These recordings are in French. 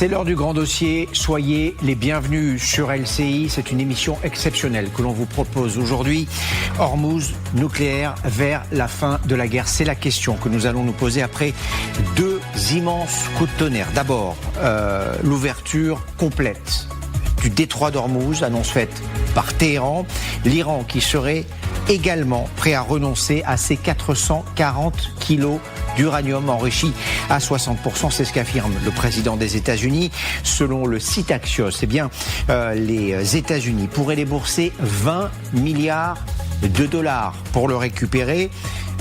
C'est l'heure du grand dossier. Soyez les bienvenus sur LCI. C'est une émission exceptionnelle que l'on vous propose aujourd'hui. Hormuz nucléaire vers la fin de la guerre. C'est la question que nous allons nous poser après deux immenses coups de tonnerre. D'abord, l'ouverture complète du détroit d'Ormuz, annonce faite par Téhéran. L'Iran qui serait également prêt à renoncer à ses 440 kilos d'uranium enrichi à 60%. C'est ce qu'affirme le président des États-Unis. Selon le site Axios, eh bien, les États-Unis pourraient débourser 20 milliards de dollars pour le récupérer.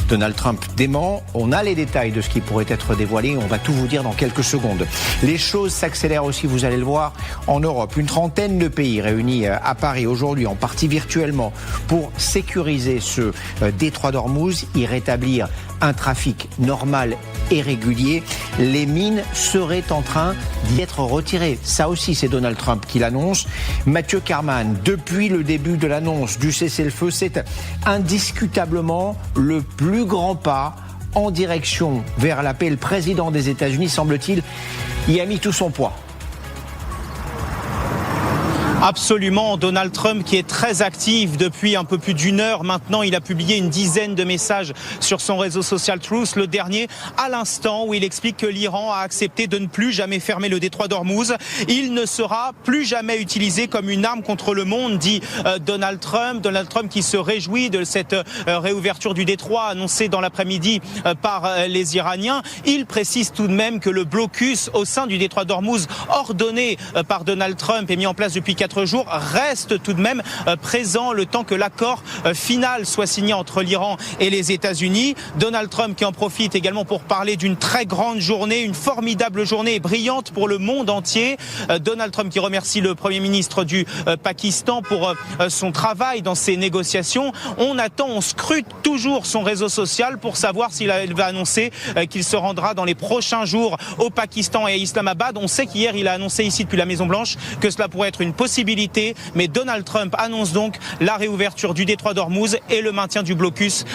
Donald Trump dément. On a les détails de ce qui pourrait être dévoilé. On va tout vous dire dans quelques secondes. Les choses s'accélèrent aussi, vous allez le voir, en Europe. Une trentaine de pays réunis à Paris aujourd'hui, en partie virtuellement, pour sécuriser ce détroit d'Ormuz, y rétablir un trafic normal et régulier. Les mines seraient en train d'y être retirées. Ça aussi, c'est Donald Trump qui l'annonce. Mathieu Karman, depuis le début de l'annonce du cessez-le-feu, c'est indiscutablement le plus grand pas en direction vers la paix. Le président des États-Unis, semble-t-il, y a mis tout son poids. Absolument, Donald Trump qui est très actif depuis un peu plus d'une heure maintenant. Il a publié une dizaine de messages sur son réseau social Truth. Le dernier à l'instant où il explique que l'Iran a accepté de ne plus jamais fermer le détroit d'Ormuz. Il ne sera plus jamais utilisé comme une arme contre le monde, dit Donald Trump. Donald Trump qui se réjouit de cette réouverture du détroit annoncée dans l'après-midi par les Iraniens. Il précise tout de même que le blocus au sein du détroit d'Ormuz ordonné par Donald Trump et mis en place depuis 4 jours reste tout de même présent le temps que l'accord final soit signé entre l'Iran et les États-Unis. Donald Trump qui en profite également pour parler d'une très grande journée, une formidable journée et brillante pour le monde entier. Donald Trump qui remercie le Premier ministre du Pakistan pour son travail dans ces négociations. On attend, on scrute toujours son réseau social pour savoir s'il va annoncer qu'il se rendra dans les prochains jours au Pakistan et à Islamabad. On sait qu'hier il a annoncé ici depuis la Maison-Blanche que cela pourrait être une possibilité, mais Donald Trump annonce donc la réouverture du détroit d'Ormuz et le maintien du blocus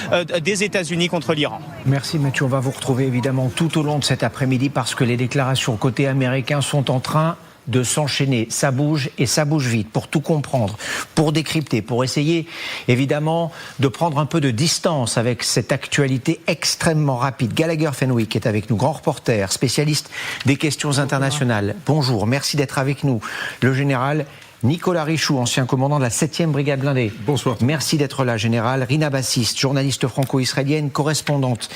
des États-Unis contre l'Iran. Merci Mathieu, on va vous retrouver évidemment tout au long de cet après-midi parce que les déclarations côté américain sont en train de s'enchaîner. Ça bouge et ça bouge vite pour tout comprendre, pour décrypter, pour essayer évidemment de prendre un peu de distance avec cette actualité extrêmement rapide. Gallagher Fenwick est avec nous, grand reporter, spécialiste des questions internationales. Bonjour, merci d'être avec nous. Le général Nicolas Richoux, ancien commandant de la 7e brigade blindée. Bonsoir. Merci d'être là, général. Rina Bassiste, journaliste franco-israélienne, correspondante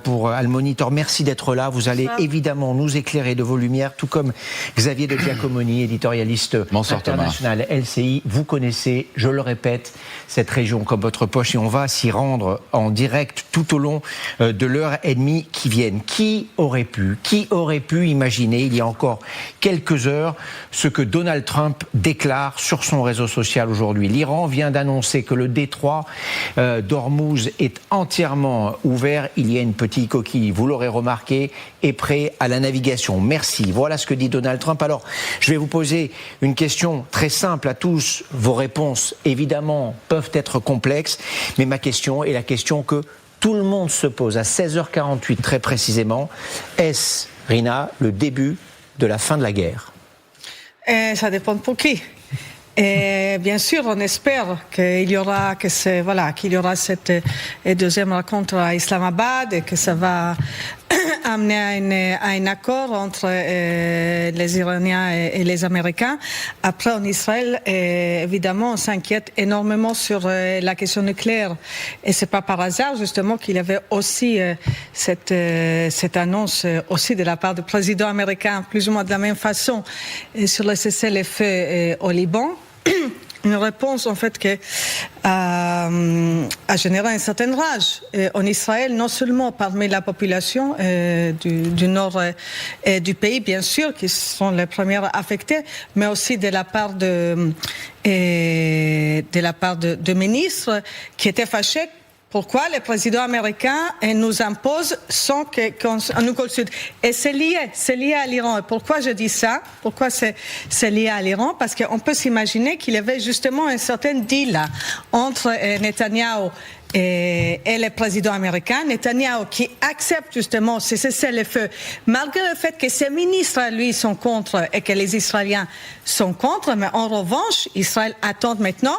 pour Al Monitor. Merci d'être là. Vous allez évidemment nous éclairer de vos lumières, tout comme Xavier de Giacomoni, éditorialiste international LCI. Vous connaissez, je le répète, cette région comme votre poche et on va s'y rendre en direct tout au long de l'heure et demie qui viennent. Qui aurait pu imaginer il y a encore quelques heures ce que Donald Trump déclare sur son réseau social aujourd'hui. L'Iran vient d'annoncer que le détroit d'Ormuz est entièrement ouvert. Il y a une petite coquille, vous l'aurez remarqué, est prêt à la navigation. Merci. Voilà ce que dit Donald Trump. Alors, je vais vous poser une question très simple à tous. Vos réponses, évidemment, peuvent être complexes, mais ma question est la question que tout le monde se pose à 16h48 très précisément. Est-ce, Rina, le début de la fin de la guerre ? Ça dépend pour qui. Et bien sûr, on espère qu'il y aura cette deuxième rencontre à Islamabad et que ça va amener à un accord entre les Iraniens et les Américains. Après, en Israël, évidemment, on s'inquiète énormément sur la question nucléaire. Et c'est pas par hasard, justement, qu'il y avait aussi cette annonce aussi de la part du président américain, plus ou moins de la même façon, sur le cessez-le-feu au Liban. Une réponse en fait qui a généré une certaine rage en Israël, non seulement parmi la population du nord du pays, bien sûr, qui sont les premières affectées, mais aussi de la part de ministres qui étaient fâchés pourquoi le président américain nous impose sans qu'on nous consulte. Et c'est lié à l'Iran. Et pourquoi je dis ça? Pourquoi c'est lié à l'Iran? Parce qu'on peut s'imaginer qu'il y avait justement un certain deal là, entre Netanyahou et le président américain, Netanyahou, qui accepte justement ce cessez-le-feu, malgré le fait que ses ministres, lui, sont contre et que les Israéliens sont contre. Mais en revanche, Israël attend maintenant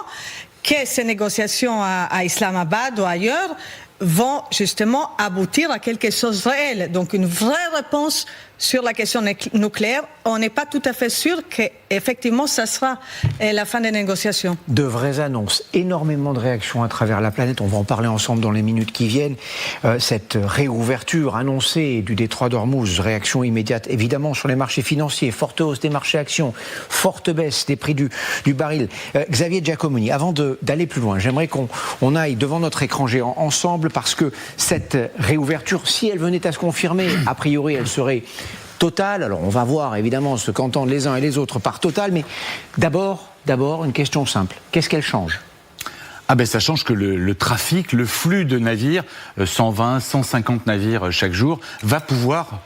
que ces négociations à Islamabad ou ailleurs vont justement aboutir à quelque chose de réel. Donc une vraie réponse sur la question nucléaire. On n'est pas tout à fait sûr qu'effectivement ça sera la fin des négociations. De vraies annonces, énormément de réactions à travers la planète. On va en parler ensemble dans les minutes qui viennent. Cette réouverture annoncée du détroit d'Ormuz, réaction immédiate évidemment sur les marchés financiers, forte hausse des marchés actions, forte baisse des prix du baril. Xavier Giacomoni, avant d'aller plus loin, j'aimerais qu'on aille devant notre écran géant ensemble parce que cette réouverture, si elle venait à se confirmer, a priori elle serait totale. Alors on va voir évidemment ce qu'entendent les uns et les autres par total, mais d'abord une question simple. Qu'est-ce qu'elle change ? Ça change que le trafic, le flux de navires, 120, 150 navires chaque jour,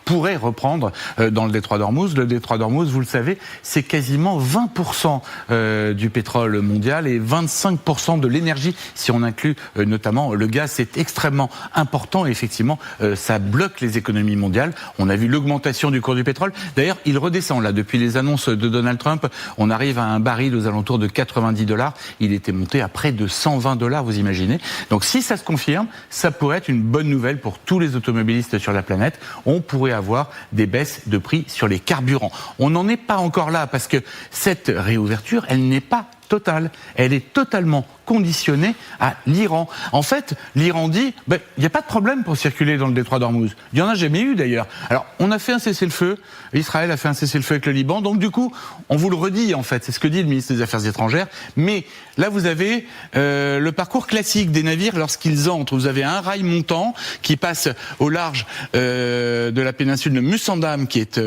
pourrait reprendre dans le détroit d'Ormuz. Le détroit d'Ormuz, vous le savez, c'est quasiment 20% du pétrole mondial et 25% de l'énergie, si on inclut notamment le gaz. C'est extrêmement important et effectivement, ça bloque les économies mondiales. On a vu l'augmentation du cours du pétrole. D'ailleurs, il redescend là. Depuis les annonces de Donald Trump, on arrive à un baril aux alentours de $90. Il était monté à près de $120, vous imaginez. Donc si ça se confirme, ça pourrait être une bonne nouvelle pour tous les automobilistes sur la planète. On pourrait avoir des baisses de prix sur les carburants. On n'en est pas encore là parce que cette réouverture, elle n'est pas totale. Elle est totalement conditionnée à l'Iran. En fait, l'Iran dit, il n'y a pas de problème pour circuler dans le détroit d'Ormuz. Il n'y en a jamais eu d'ailleurs. Alors, on a fait un cessez-le-feu, Israël a fait un cessez-le-feu avec le Liban, donc du coup, on vous le redit en fait, c'est ce que dit le ministre des Affaires étrangères, mais là vous avez le parcours classique des navires lorsqu'ils entrent. Vous avez un rail montant qui passe au large de la péninsule de Musandam qui est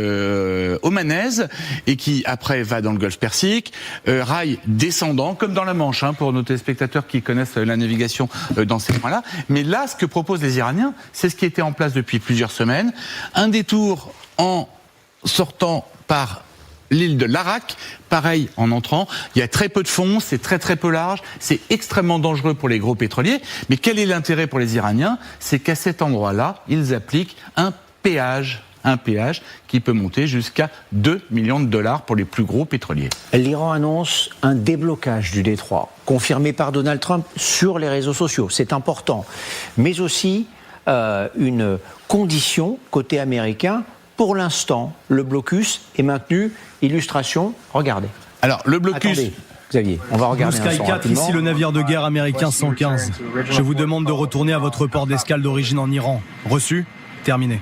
omanaise et qui après va dans le golfe Persique, rail descendant, comme dans la Manche, pour nos téléspectateurs qui connaissent la navigation dans ces coins-là. Mais là, ce que proposent les Iraniens, c'est ce qui était en place depuis plusieurs semaines. Un détour en sortant par l'île de l'Arak, pareil en entrant. Il y a très peu de fond, c'est très très peu large, c'est extrêmement dangereux pour les gros pétroliers. Mais quel est l'intérêt pour les Iraniens ? C'est qu'à cet endroit-là, ils appliquent un péage qui peut monter jusqu'à $2 millions pour les plus gros pétroliers. L'Iran annonce un déblocage du détroit, confirmé par Donald Trump sur les réseaux sociaux. C'est important. Mais aussi une condition côté américain. Pour l'instant, le blocus est maintenu. Illustration, regardez. Alors, le blocus... Attendez. Xavier, on va regarder Blue Sky 4, ici le navire de guerre américain 115. Je vous demande de retourner à votre port d'escale d'origine en Iran. Reçu ? Terminé.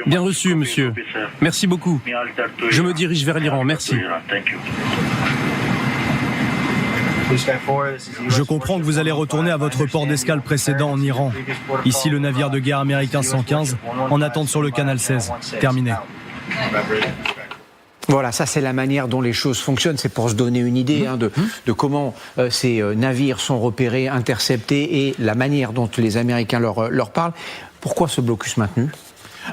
Bien reçu, monsieur. Merci beaucoup. Je me dirige vers l'Iran, merci. Je comprends que vous allez retourner à votre port d'escale précédent en Iran. Ici le navire de guerre américain 115, en attente sur le canal 16. Terminé. Voilà, ça c'est la manière dont les choses fonctionnent. C'est pour se donner une idée de comment ces navires sont repérés, interceptés et la manière dont les Américains leur parlent. Pourquoi ce blocus maintenu ?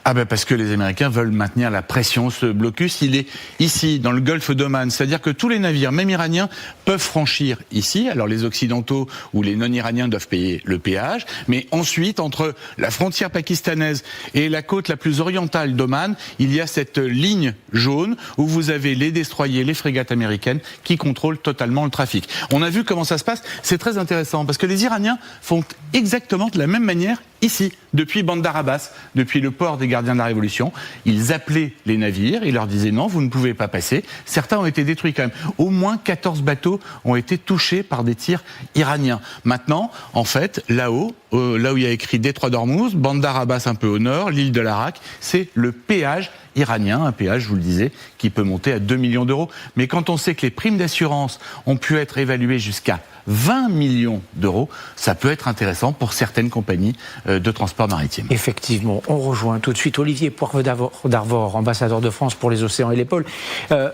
Parce que les Américains veulent maintenir la pression. Ce blocus, il est ici, dans le golfe d'Oman. C'est-à-dire que tous les navires, même iraniens, peuvent franchir ici. Alors les Occidentaux ou les non-iraniens doivent payer le péage. Mais ensuite, entre la frontière pakistanaise et la côte la plus orientale d'Oman, il y a cette ligne jaune où vous avez les destroyers, les frégates américaines qui contrôlent totalement le trafic. On a vu comment ça se passe. C'est très intéressant parce que les Iraniens font exactement de la même manière ici, depuis Bandar Abbas, depuis le port des gardiens de la Révolution. Ils appelaient les navires, ils leur disaient non, vous ne pouvez pas passer. Certains ont été détruits quand même. Au moins 14 bateaux ont été touchés par des tirs iraniens. Maintenant, en fait, là-haut, là où il y a écrit détroit d'Ormuz, Bandar Abbas un peu au nord, l'île de l'Arak, c'est le péage iranien, un péage, je vous le disais, qui peut monter à $2 millions. Mais quand on sait que les primes d'assurance ont pu être évaluées jusqu'à 20 millions d'euros. Ça peut être intéressant pour certaines compagnies de transport maritime. Effectivement, on rejoint tout de suite Olivier Poivre d'Arvor, ambassadeur de France pour les océans et les pôles.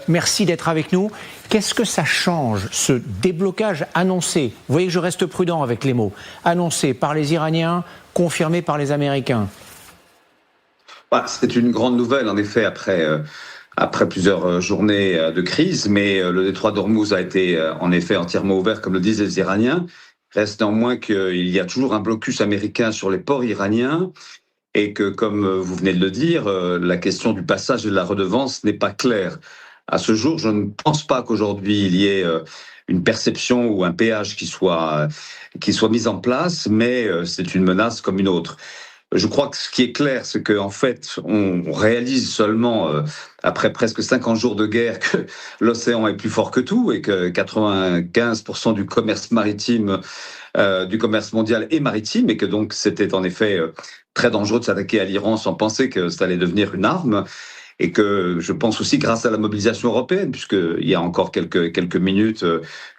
Merci d'être avec nous. Qu'est-ce que ça change, ce déblocage annoncé? Vous voyez que je reste prudent avec les mots. Annoncé par les Iraniens, confirmé par les Américains. C'est une grande nouvelle, en effet, après plusieurs journées de crise, mais le détroit d'Ormuz a été en effet entièrement ouvert, comme le disent les Iraniens. Reste néanmoins qu'il y a toujours un blocus américain sur les ports iraniens et que, comme vous venez de le dire, la question du passage et de la redevance n'est pas claire. À ce jour, je ne pense pas qu'aujourd'hui il y ait une perception ou un péage qui soit mis en place, mais c'est une menace comme une autre. Je crois que ce qui est clair, c'est qu'en fait, on réalise seulement, après presque 50 jours de guerre, que l'océan est plus fort que tout et que 95% du commerce maritime, du commerce mondial est maritime, et que donc c'était en effet très dangereux de s'attaquer à l'Iran sans penser que ça allait devenir une arme. Et que je pense aussi grâce à la mobilisation européenne, puisqu'il y a encore quelques minutes,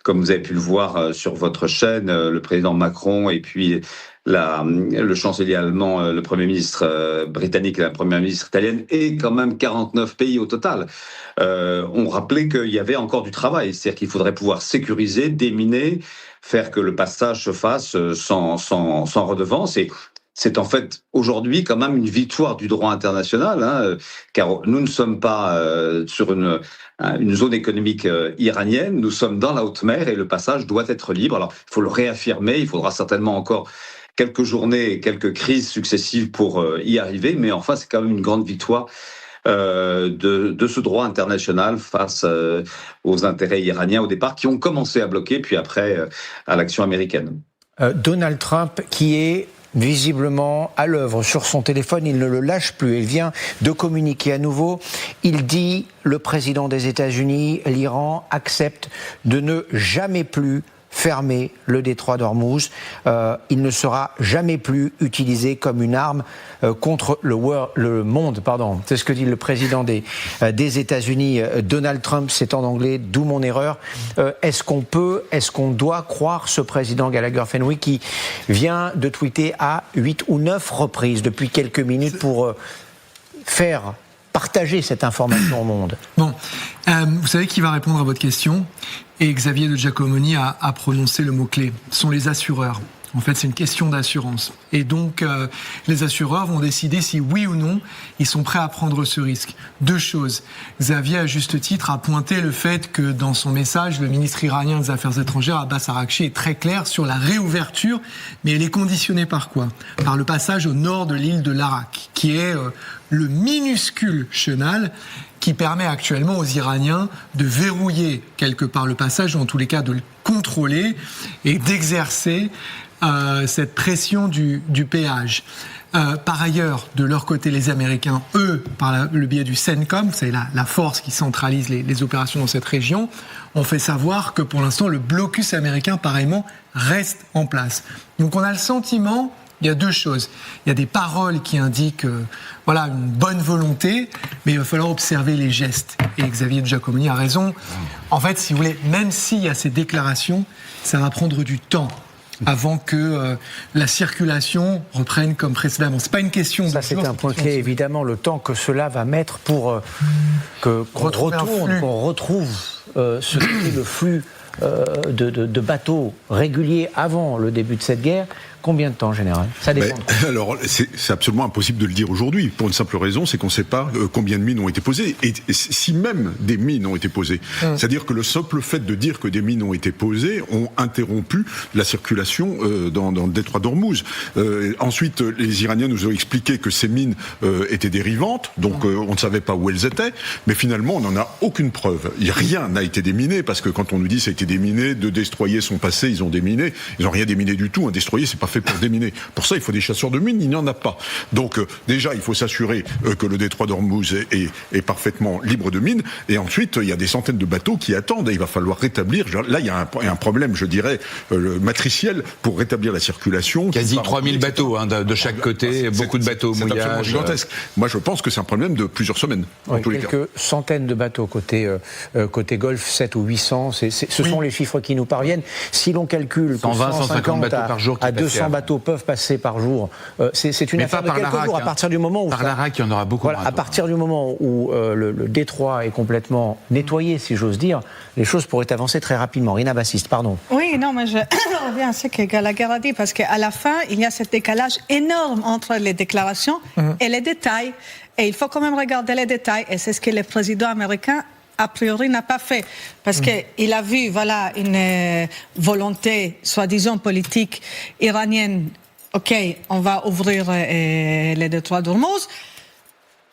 comme vous avez pu le voir sur votre chaîne, le président Macron et puis le chancelier allemand, le Premier ministre britannique et la Première ministre italienne, et quand même 49 pays au total, ont rappelé qu'il y avait encore du travail. C'est-à-dire qu'il faudrait pouvoir sécuriser, déminer, faire que le passage se fasse sans redevance. Et c'est en fait aujourd'hui quand même une victoire du droit international, car nous ne sommes pas sur une zone économique iranienne, nous sommes dans la haute mer et le passage doit être libre. Alors il faut le réaffirmer, il faudra certainement encore quelques journées et quelques crises successives pour y arriver, mais enfin c'est quand même une grande victoire de ce droit international face aux intérêts iraniens au départ, qui ont commencé à bloquer, puis après à l'action américaine. Donald Trump qui est visiblement à l'œuvre sur son téléphone, il ne le lâche plus. Il vient de communiquer à nouveau. Il dit, le président des États-Unis, l'Iran accepte de ne jamais plus fermer le détroit d'Ormuz. Il ne sera jamais plus utilisé comme une arme contre le monde. C'est ce que dit le président des États-Unis, Donald Trump, c'est en anglais, d'où mon erreur. Est-ce qu'on doit croire ce président Gallagher Fenwick qui vient de tweeter à 8 ou 9 reprises depuis quelques minutes pour faire partager cette information au monde? Bon, vous savez qui va répondre à votre question? Et Xavier de Giacomoni a prononcé le mot-clé. Ce sont les assureurs. En fait, c'est une question d'assurance. Et donc, les assureurs vont décider si oui ou non, ils sont prêts à prendre ce risque. Deux choses. Xavier, à juste titre, a pointé le fait que dans son message, le ministre iranien des Affaires étrangères, Abbas Araghchi, est très clair sur la réouverture, mais elle est conditionnée par quoi? Par le passage au nord de l'île de Larak, qui est le minuscule chenal qui permet actuellement aux Iraniens de verrouiller quelque part le passage, ou en tous les cas de le contrôler et d'exercer cette pression du péage. Par ailleurs, de leur côté, les Américains, eux, par le biais du CENTCOM, c'est la force qui centralise les opérations dans cette région, ont fait savoir que pour l'instant, le blocus américain, pareillement, reste en place. Donc on a le sentiment, il y a deux choses. Il y a des paroles qui indiquent une bonne volonté, mais il va falloir observer les gestes. Et Xavier de Giacomoni a raison. En fait, si vous voulez, même s'il y a ces déclarations, ça va prendre du temps avant que la circulation reprenne comme précédemment. C'est pas une question. Ça, c'est un point clé, évidemment, le temps que cela va mettre pour qu'on retrouve ce qui est le flux de bateaux réguliers avant le début de cette guerre. Combien de temps en général? Ça dépend. Alors, c'est absolument impossible de le dire aujourd'hui, pour une simple raison, c'est qu'on ne sait pas combien de mines ont été posées, et si même des mines ont été posées. C'est-à-dire que le simple fait de dire que des mines ont été posées ont interrompu la circulation dans le détroit d'Ormuz. Ensuite, les Iraniens nous ont expliqué que ces mines étaient dérivantes, donc on ne savait pas où elles étaient, mais finalement, on n'en a aucune preuve. Rien n'a été déminé, parce que quand on nous dit que ça a été déminé, deux destroyers sont passés, ils ont déminé, ils n'ont rien déminé du tout. Un destroyer, c'est pas fait fait pour déminer. Pour ça, il faut des chasseurs de mines, il n'y en a pas. Donc déjà, il faut s'assurer que le détroit d'Ormuz est parfaitement libre de mines, et ensuite, il y a des centaines de bateaux qui attendent, et il va falloir rétablir, là, il y a un problème, je dirais, matriciel pour rétablir la circulation. Quasi 3000 bateaux de chaque côté, beaucoup de bateaux au mouillage. C'est absolument gigantesque. Moi, je pense que c'est un problème de plusieurs semaines, en tous les cas. Quelques centaines de bateaux côté Golfe, 7 ou 800, ce sont les chiffres qui nous parviennent. Si l'on calcule 120, 150 bateaux par jour à 200 bateaux peuvent passer par jour, c'est une affaire de quelques jours. À partir du moment où par l'Arak, il y en aura beaucoup moins. À partir du moment où le détroit est complètement nettoyé, si j'ose dire, les choses pourraient avancer très rapidement. Rina Bassiste, pardon. Oui, non, mais je reviens à ce que Gallagher a dit, parce qu'à la fin, il y a ce décalage énorme entre les déclarations et les détails. Et il faut quand même regarder les détails, et c'est ce que le président américain a priori n'a pas fait, parce qu'il a vu une volonté soi-disant politique iranienne. Ok, on va ouvrir les détroits d'Ormuz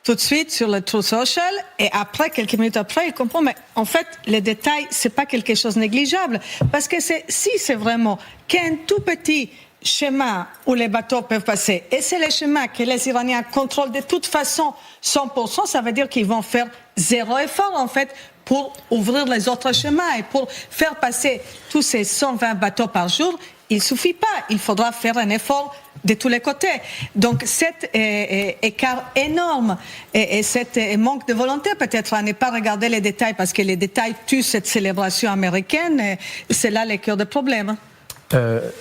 tout de suite sur le Truth Social, et après, quelques minutes après, il comprend, mais en fait, les détails, c'est pas quelque chose de négligeable, parce que si c'est vraiment qu'un tout petit schéma où les bateaux peuvent passer, et c'est le schéma que les Iraniens contrôlent de toute façon 100%, ça veut dire qu'ils vont faire zéro effort, en fait, pour ouvrir les autres chemins, et pour faire passer tous ces 120 bateaux par jour, il suffit pas, il faudra faire un effort de tous les côtés. Donc cet écart énorme et cet manque de volonté peut-être à ne pas regarder les détails, parce que les détails tuent cette célébration américaine, c'est là le cœur du problème.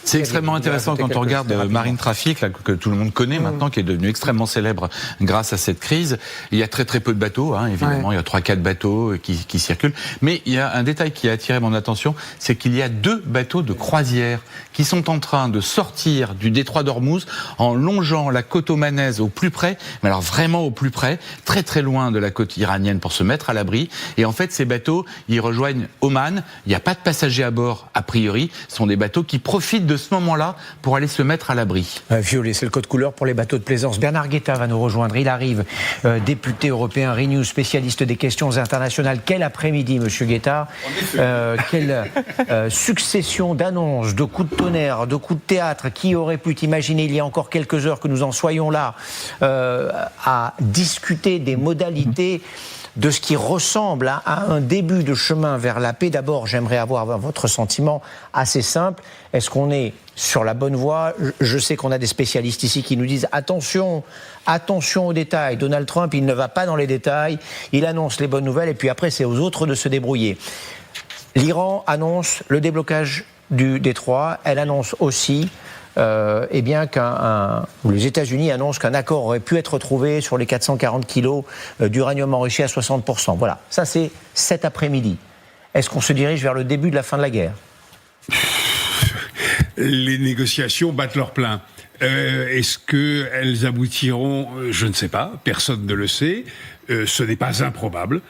C'est extrêmement intéressant quand on regarde Marine Traffic, là, que tout le monde connaît maintenant, qui est devenu extrêmement célèbre grâce à cette crise. Il y a très très peu de bateaux, évidemment, il y a 3-4 bateaux qui circulent. Mais il y a un détail qui a attiré mon attention, c'est qu'il y a 2 bateaux de croisière qui sont en train de sortir du détroit d'Ormuz en longeant la côte omanaise au plus près, mais alors vraiment au plus près, très très loin de la côte iranienne pour se mettre à l'abri. Et en fait, ces bateaux, ils rejoignent Oman. Il n'y a pas de passagers à bord, a priori. Ce sont des bateaux qui profitent de ce moment-là pour aller se mettre à l'abri. Violet, c'est le code couleur pour les bateaux de plaisance. Bernard Guetta va nous rejoindre. Il arrive, député européen, Renew, spécialiste des questions internationales. Quel après-midi, monsieur Guetta. Quelle succession d'annonces, de coups de tonnerre, de coups de théâtre. Qui aurait pu imaginer il y a encore quelques heures que nous en soyons là à discuter des modalités de ce qui ressemble à un début de chemin vers la paix. D'abord, j'aimerais avoir votre sentiment assez simple. Est-ce qu'on est sur la bonne voie ? Je sais qu'on a des spécialistes ici qui nous disent attention aux détails. Donald Trump, il ne va pas dans les détails, il annonce les bonnes nouvelles et puis après, c'est aux autres de se débrouiller. L'Iran annonce le déblocage du détroit. Elle annonce aussi les États-Unis annoncent qu'un accord aurait pu être trouvé sur les 440 kilos d'uranium enrichi à 60%. Voilà, ça c'est cet après-midi. Est-ce qu'on se dirige vers le début de la fin de la guerre ? Les négociations battent leur plein. Est-ce qu'elles aboutiront ? Je ne sais pas, personne ne le sait. Ce n'est pas improbable.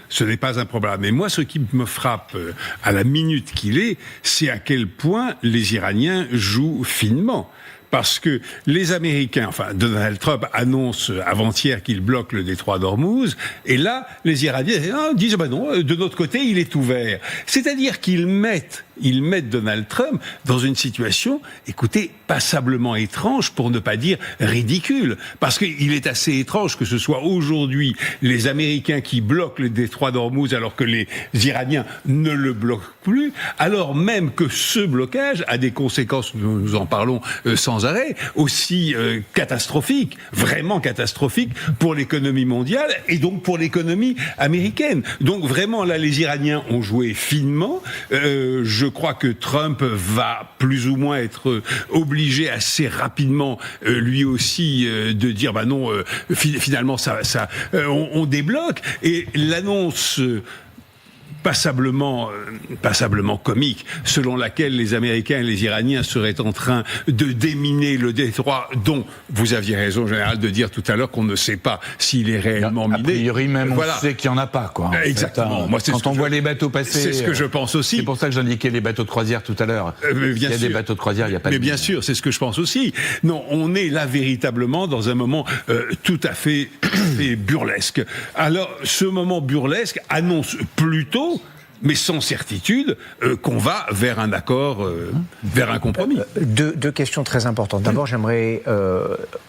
Mais moi, ce qui me frappe à la minute qu'il est, c'est à quel point les Iraniens jouent finement. Parce que les Américains, Donald Trump annonce avant-hier qu'il bloque le détroit d'Ormuz, et là, les Iraniens disent non, de notre côté, il est ouvert. C'est-à-dire qu'ils mettent Donald Trump dans une situation, écoutez, passablement étrange, pour ne pas dire ridicule. Parce qu'il est assez étrange que ce soit aujourd'hui les Américains qui bloquent le détroit d'Ormuz alors que les Iraniens ne le bloquent plus, alors même que ce blocage a des conséquences, nous en parlons sans arrêt, aussi catastrophiques, vraiment catastrophiques pour l'économie mondiale et donc pour l'économie américaine. Donc vraiment, là, les Iraniens ont joué finement. Je crois que Trump va plus ou moins être obligé assez rapidement, lui aussi, de dire non, finalement on débloque. Et l'annonce passablement comique, selon laquelle les Américains et les Iraniens seraient en train de déminer le détroit, dont vous aviez raison, général, de dire tout à l'heure qu'on ne sait pas s'il est réellement miné. A priori même, on sait qu'il n'y en a pas, quoi. Exactement. Moi, quand on voit les bateaux passer... C'est ce que je pense aussi. C'est pour ça que j'indiquais les bateaux de croisière tout à l'heure. Il y a des bateaux de croisière, il n'y a pas de... Mais bien sûr, c'est ce que je pense aussi. Non, on est là véritablement dans un moment tout à fait burlesque. Alors, ce moment burlesque annonce plutôt mais sans certitude qu'on va vers un accord, vers un compromis. Deux questions très importantes. D'abord, j'aimerais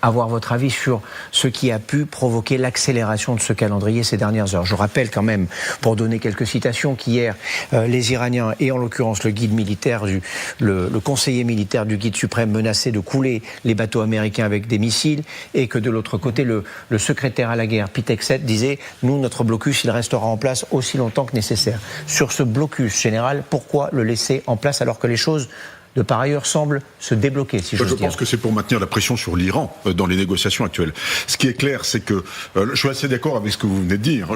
avoir votre avis sur ce qui a pu provoquer l'accélération de ce calendrier ces dernières heures. Je rappelle quand même, pour donner quelques citations, qu'hier, les Iraniens, et en l'occurrence le guide militaire, le conseiller militaire du guide suprême, menaçaient de couler les bateaux américains avec des missiles, et que de l'autre côté, le secrétaire à la guerre, Pete Hegseth, disait « Nous, notre blocus, il restera en place aussi longtemps que nécessaire ». Sur ce blocus général, pourquoi le laisser en place alors que les choses de par ailleurs semble se débloquer, si j'ose dire. Je pense que c'est pour maintenir la pression sur l'Iran dans les négociations actuelles. Ce qui est clair, c'est que je suis assez d'accord avec ce que vous venez de dire.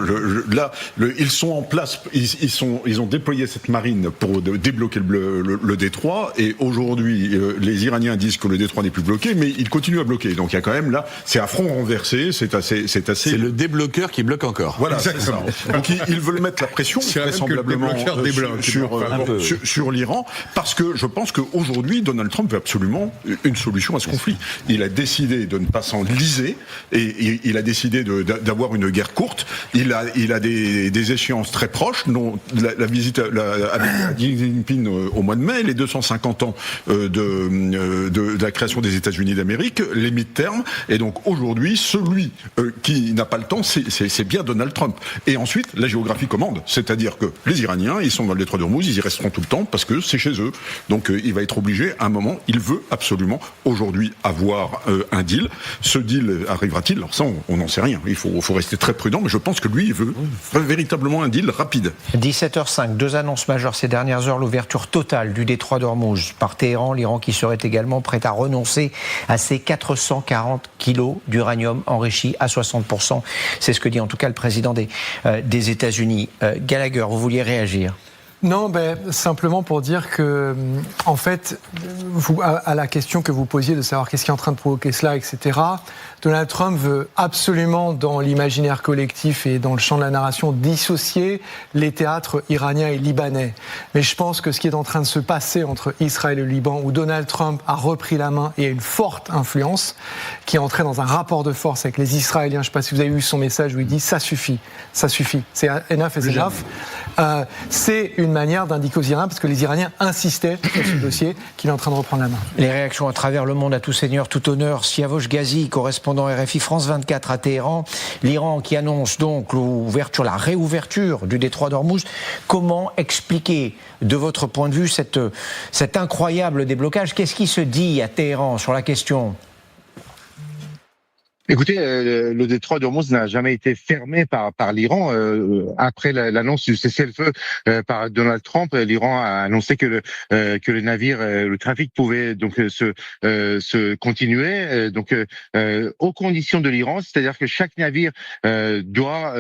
Ils sont en place, ils ont déployé cette marine pour débloquer le détroit, et aujourd'hui, les Iraniens disent que le détroit n'est plus bloqué, mais ils continuent à bloquer. Donc il y a quand même là, c'est à front renversé, c'est assez. C'est le débloqueur qui bloque encore. Voilà, exactement. Donc ils veulent mettre la pression vraisemblablement sur l'Iran, parce que je pense que aujourd'hui, Donald Trump veut absolument une solution à ce conflit. Il a décidé de ne pas s'enliser, et il a décidé d'avoir une guerre courte. Il a des échéances très proches, dont la visite à Xi Jinping au mois de mai, les 250 ans de la création des États-Unis d'Amérique, les mid-terms. Et donc aujourd'hui, celui qui n'a pas le temps, c'est bien Donald Trump. Et ensuite, la géographie commande. C'est-à-dire que les Iraniens, ils sont dans le détroit d'Ormuz, ils y resteront tout le temps parce que c'est chez eux. Donc il va être obligé, à un moment, il veut absolument aujourd'hui avoir un deal. Ce deal arrivera-t-il? Alors ça, on n'en sait rien. Il faut rester très prudent, mais je pense que lui, il veut véritablement un deal rapide. 17h05, deux annonces majeures ces dernières heures. L'ouverture totale du détroit d'Ormuz par Téhéran, l'Iran qui serait également prêt à renoncer à ses 440 kilos d'uranium enrichi à 60%. C'est ce que dit en tout cas le président des États-Unis. Gallagher, vous vouliez réagir? Non, simplement pour dire que, en fait, à la question que vous posiez de savoir qu'est-ce qui est en train de provoquer cela, etc., Donald Trump veut absolument, dans l'imaginaire collectif et dans le champ de la narration, dissocier les théâtres iraniens et libanais. Mais je pense que ce qui est en train de se passer entre Israël et le Liban, où Donald Trump a repris la main et a une forte influence, qui est entré dans un rapport de force avec les Israéliens, je ne sais pas si vous avez vu son message où il dit « ça suffit, c'est enough is enough », c'est une manière d'indiquer aux Iraniens, parce que les Iraniens insistaient sur ce dossier, qu'il est en train de reprendre la main. Les réactions à travers le monde, à tout seigneur, tout honneur. Siavosh Ghazi, correspondant RFI France 24 à Téhéran, l'Iran qui annonce donc la réouverture du détroit d'Ormuz. Comment expliquer, de votre point de vue, cet incroyable déblocage? Qu'est-ce qui se dit à Téhéran sur la question? Écoutez, le détroit d'Ormuz n'a jamais été fermé par l'Iran. Après l'annonce du cessez-le-feu par Donald Trump, l'Iran a annoncé que le navire, le trafic pouvait donc se continuer, aux conditions de l'Iran, c'est-à-dire que chaque navire doit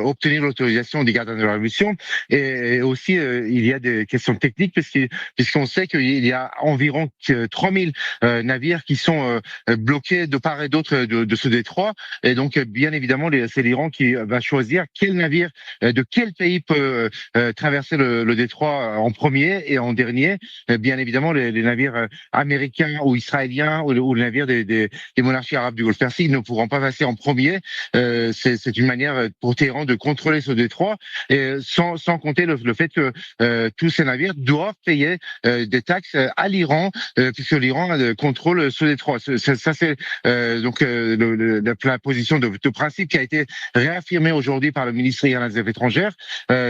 obtenir l'autorisation des gardiens de la révolution, et aussi il y a des questions techniques puisqu'on sait qu'il y a environ 3000 navires qui sont bloqués de part et d'autre de ce détroit, et donc bien évidemment c'est l'Iran qui va choisir quel navire de quel pays peut traverser le détroit en premier, et en dernier bien évidemment les navires américains ou israéliens ou les navires des monarchies arabes du Golfe Persique ne pourront pas passer en premier. C'est une manière pour Téhéran de contrôler ce détroit, et sans compter le fait que tous ces navires doivent payer des taxes à l'Iran, puisque l'Iran contrôle ce détroit. Ça c'est donc la position de principe qui a été réaffirmée aujourd'hui par le ministre des Affaires étrangères,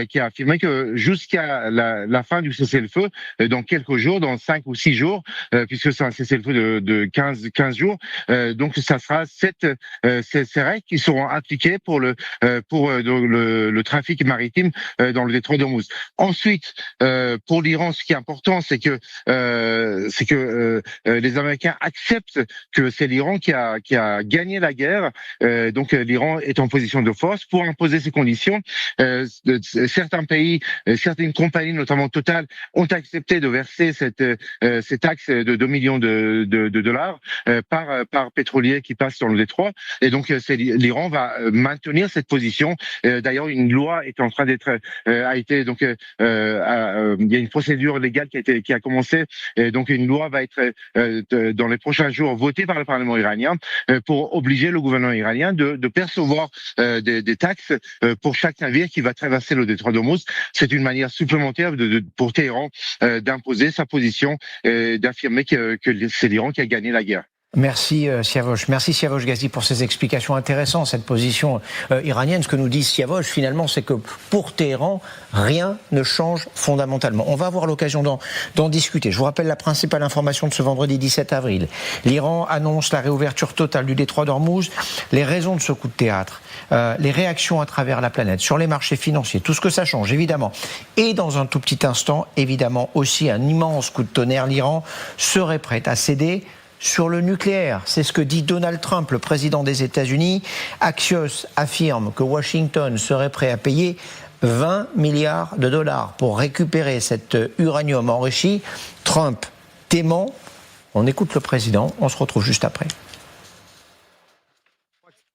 qui a affirmé que jusqu'à la fin du cessez-le-feu, dans quelques jours, dans 5 ou 6 jours, puisque c'est un cessez-le-feu de 15 jours, donc ça sera ces règles qui seront appliquées pour le trafic maritime dans le détroit d'Ormuz. Ensuite, pour l'Iran, ce qui est important, c'est que les Américains acceptent que c'est l'Iran qui a gagné la guerre. Donc l'Iran est en position de force pour imposer ses conditions. Certains pays, certaines compagnies, notamment Total, ont accepté de verser ces taxes de 2 millions de dollars par pétrolier qui passe dans le détroit. Et donc l'Iran va maintenir cette position. D'ailleurs, une loi est en train d'être il y a une procédure légale qui a commencé. Et donc une loi va être dans les prochains jours votée par le Parlement iranien, pour obliger le gouvernement iranien de percevoir des taxes pour chaque navire qui va traverser le détroit d'Ormuz. C'est une manière supplémentaire pour Téhéran d'imposer sa position, d'affirmer que c'est l'Iran qui a gagné la guerre. Merci Siavosh. Merci Siavosh Ghazi pour ces explications intéressantes, cette position iranienne. Ce que nous dit Siavosh finalement, c'est que pour Téhéran, rien ne change fondamentalement. On va avoir l'occasion d'en discuter. Je vous rappelle la principale information de ce vendredi 17 avril. L'Iran annonce la réouverture totale du détroit d'Ormuz. Les raisons de ce coup de théâtre, les réactions à travers la planète, sur les marchés financiers, tout ce que ça change évidemment. Et dans un tout petit instant, évidemment aussi un immense coup de tonnerre. L'Iran serait prêt à céder sur le nucléaire. C'est ce que dit Donald Trump, le président des États-Unis. Axios affirme que Washington serait prêt à payer 20 milliards de dollars pour récupérer cet uranium enrichi. Trump témoin. On écoute le président, on se retrouve juste après.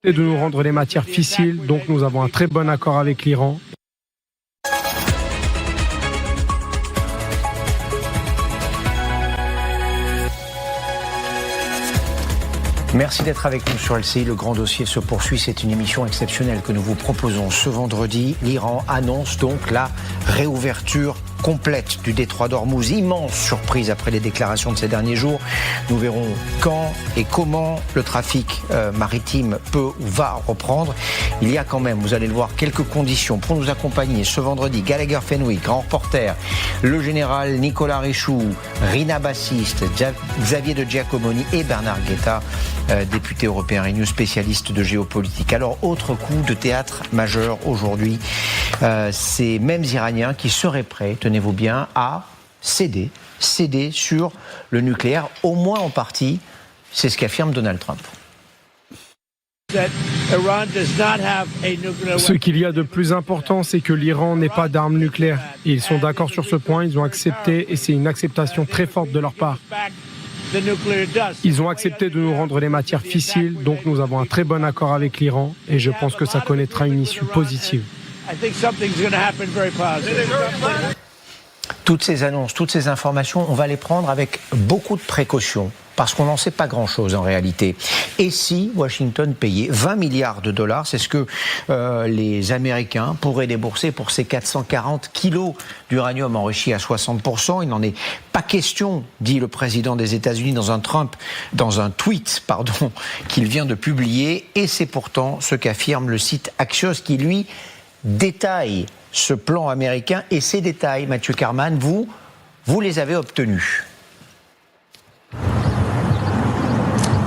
De nous rendre les matières fissiles, donc nous avons un très bon accord avec l'Iran. Merci d'être avec nous sur LCI. Le grand dossier se poursuit. C'est une émission exceptionnelle que nous vous proposons ce vendredi. L'Iran annonce donc la réouverture complète du détroit d'Ormuz. Immense surprise après les déclarations de ces derniers jours. Nous verrons quand et comment le trafic maritime peut ou va reprendre. Il y a quand même, vous allez le voir, quelques conditions pour nous accompagner ce vendredi. Gallagher Fenwick, grand reporter, le général Nicolas Richoux, Rina Bassiste, Xavier de Giacomoni et Bernard Guetta, député européen Renew, spécialiste de géopolitique. Alors, autre coup de théâtre majeur aujourd'hui, ces mêmes Iraniens qui seraient prêts, tenez-vous bien, à céder sur le nucléaire, au moins en partie, c'est ce qu'affirme Donald Trump. Ce qu'il y a de plus important, c'est que l'Iran n'ait pas d'armes nucléaires. Et ils sont d'accord sur ce point, ils ont accepté, et c'est une acceptation très forte de leur part. Ils ont accepté de nous rendre les matières fissiles, donc nous avons un très bon accord avec l'Iran, et je pense que ça connaîtra une issue positive. Toutes ces annonces, toutes ces informations, on va les prendre avec beaucoup de précautions, parce qu'on n'en sait pas grand-chose en réalité. Et si Washington payait 20 milliards de dollars, c'est ce que les Américains pourraient débourser pour ces 440 kilos d'uranium enrichi à 60%. Il n'en est pas question, dit le président des États-Unis dans un tweet qu'il vient de publier. Et c'est pourtant ce qu'affirme le site Axios qui, lui, détaille ce plan américain. Et ces détails, Mathieu Karman, vous les avez obtenus.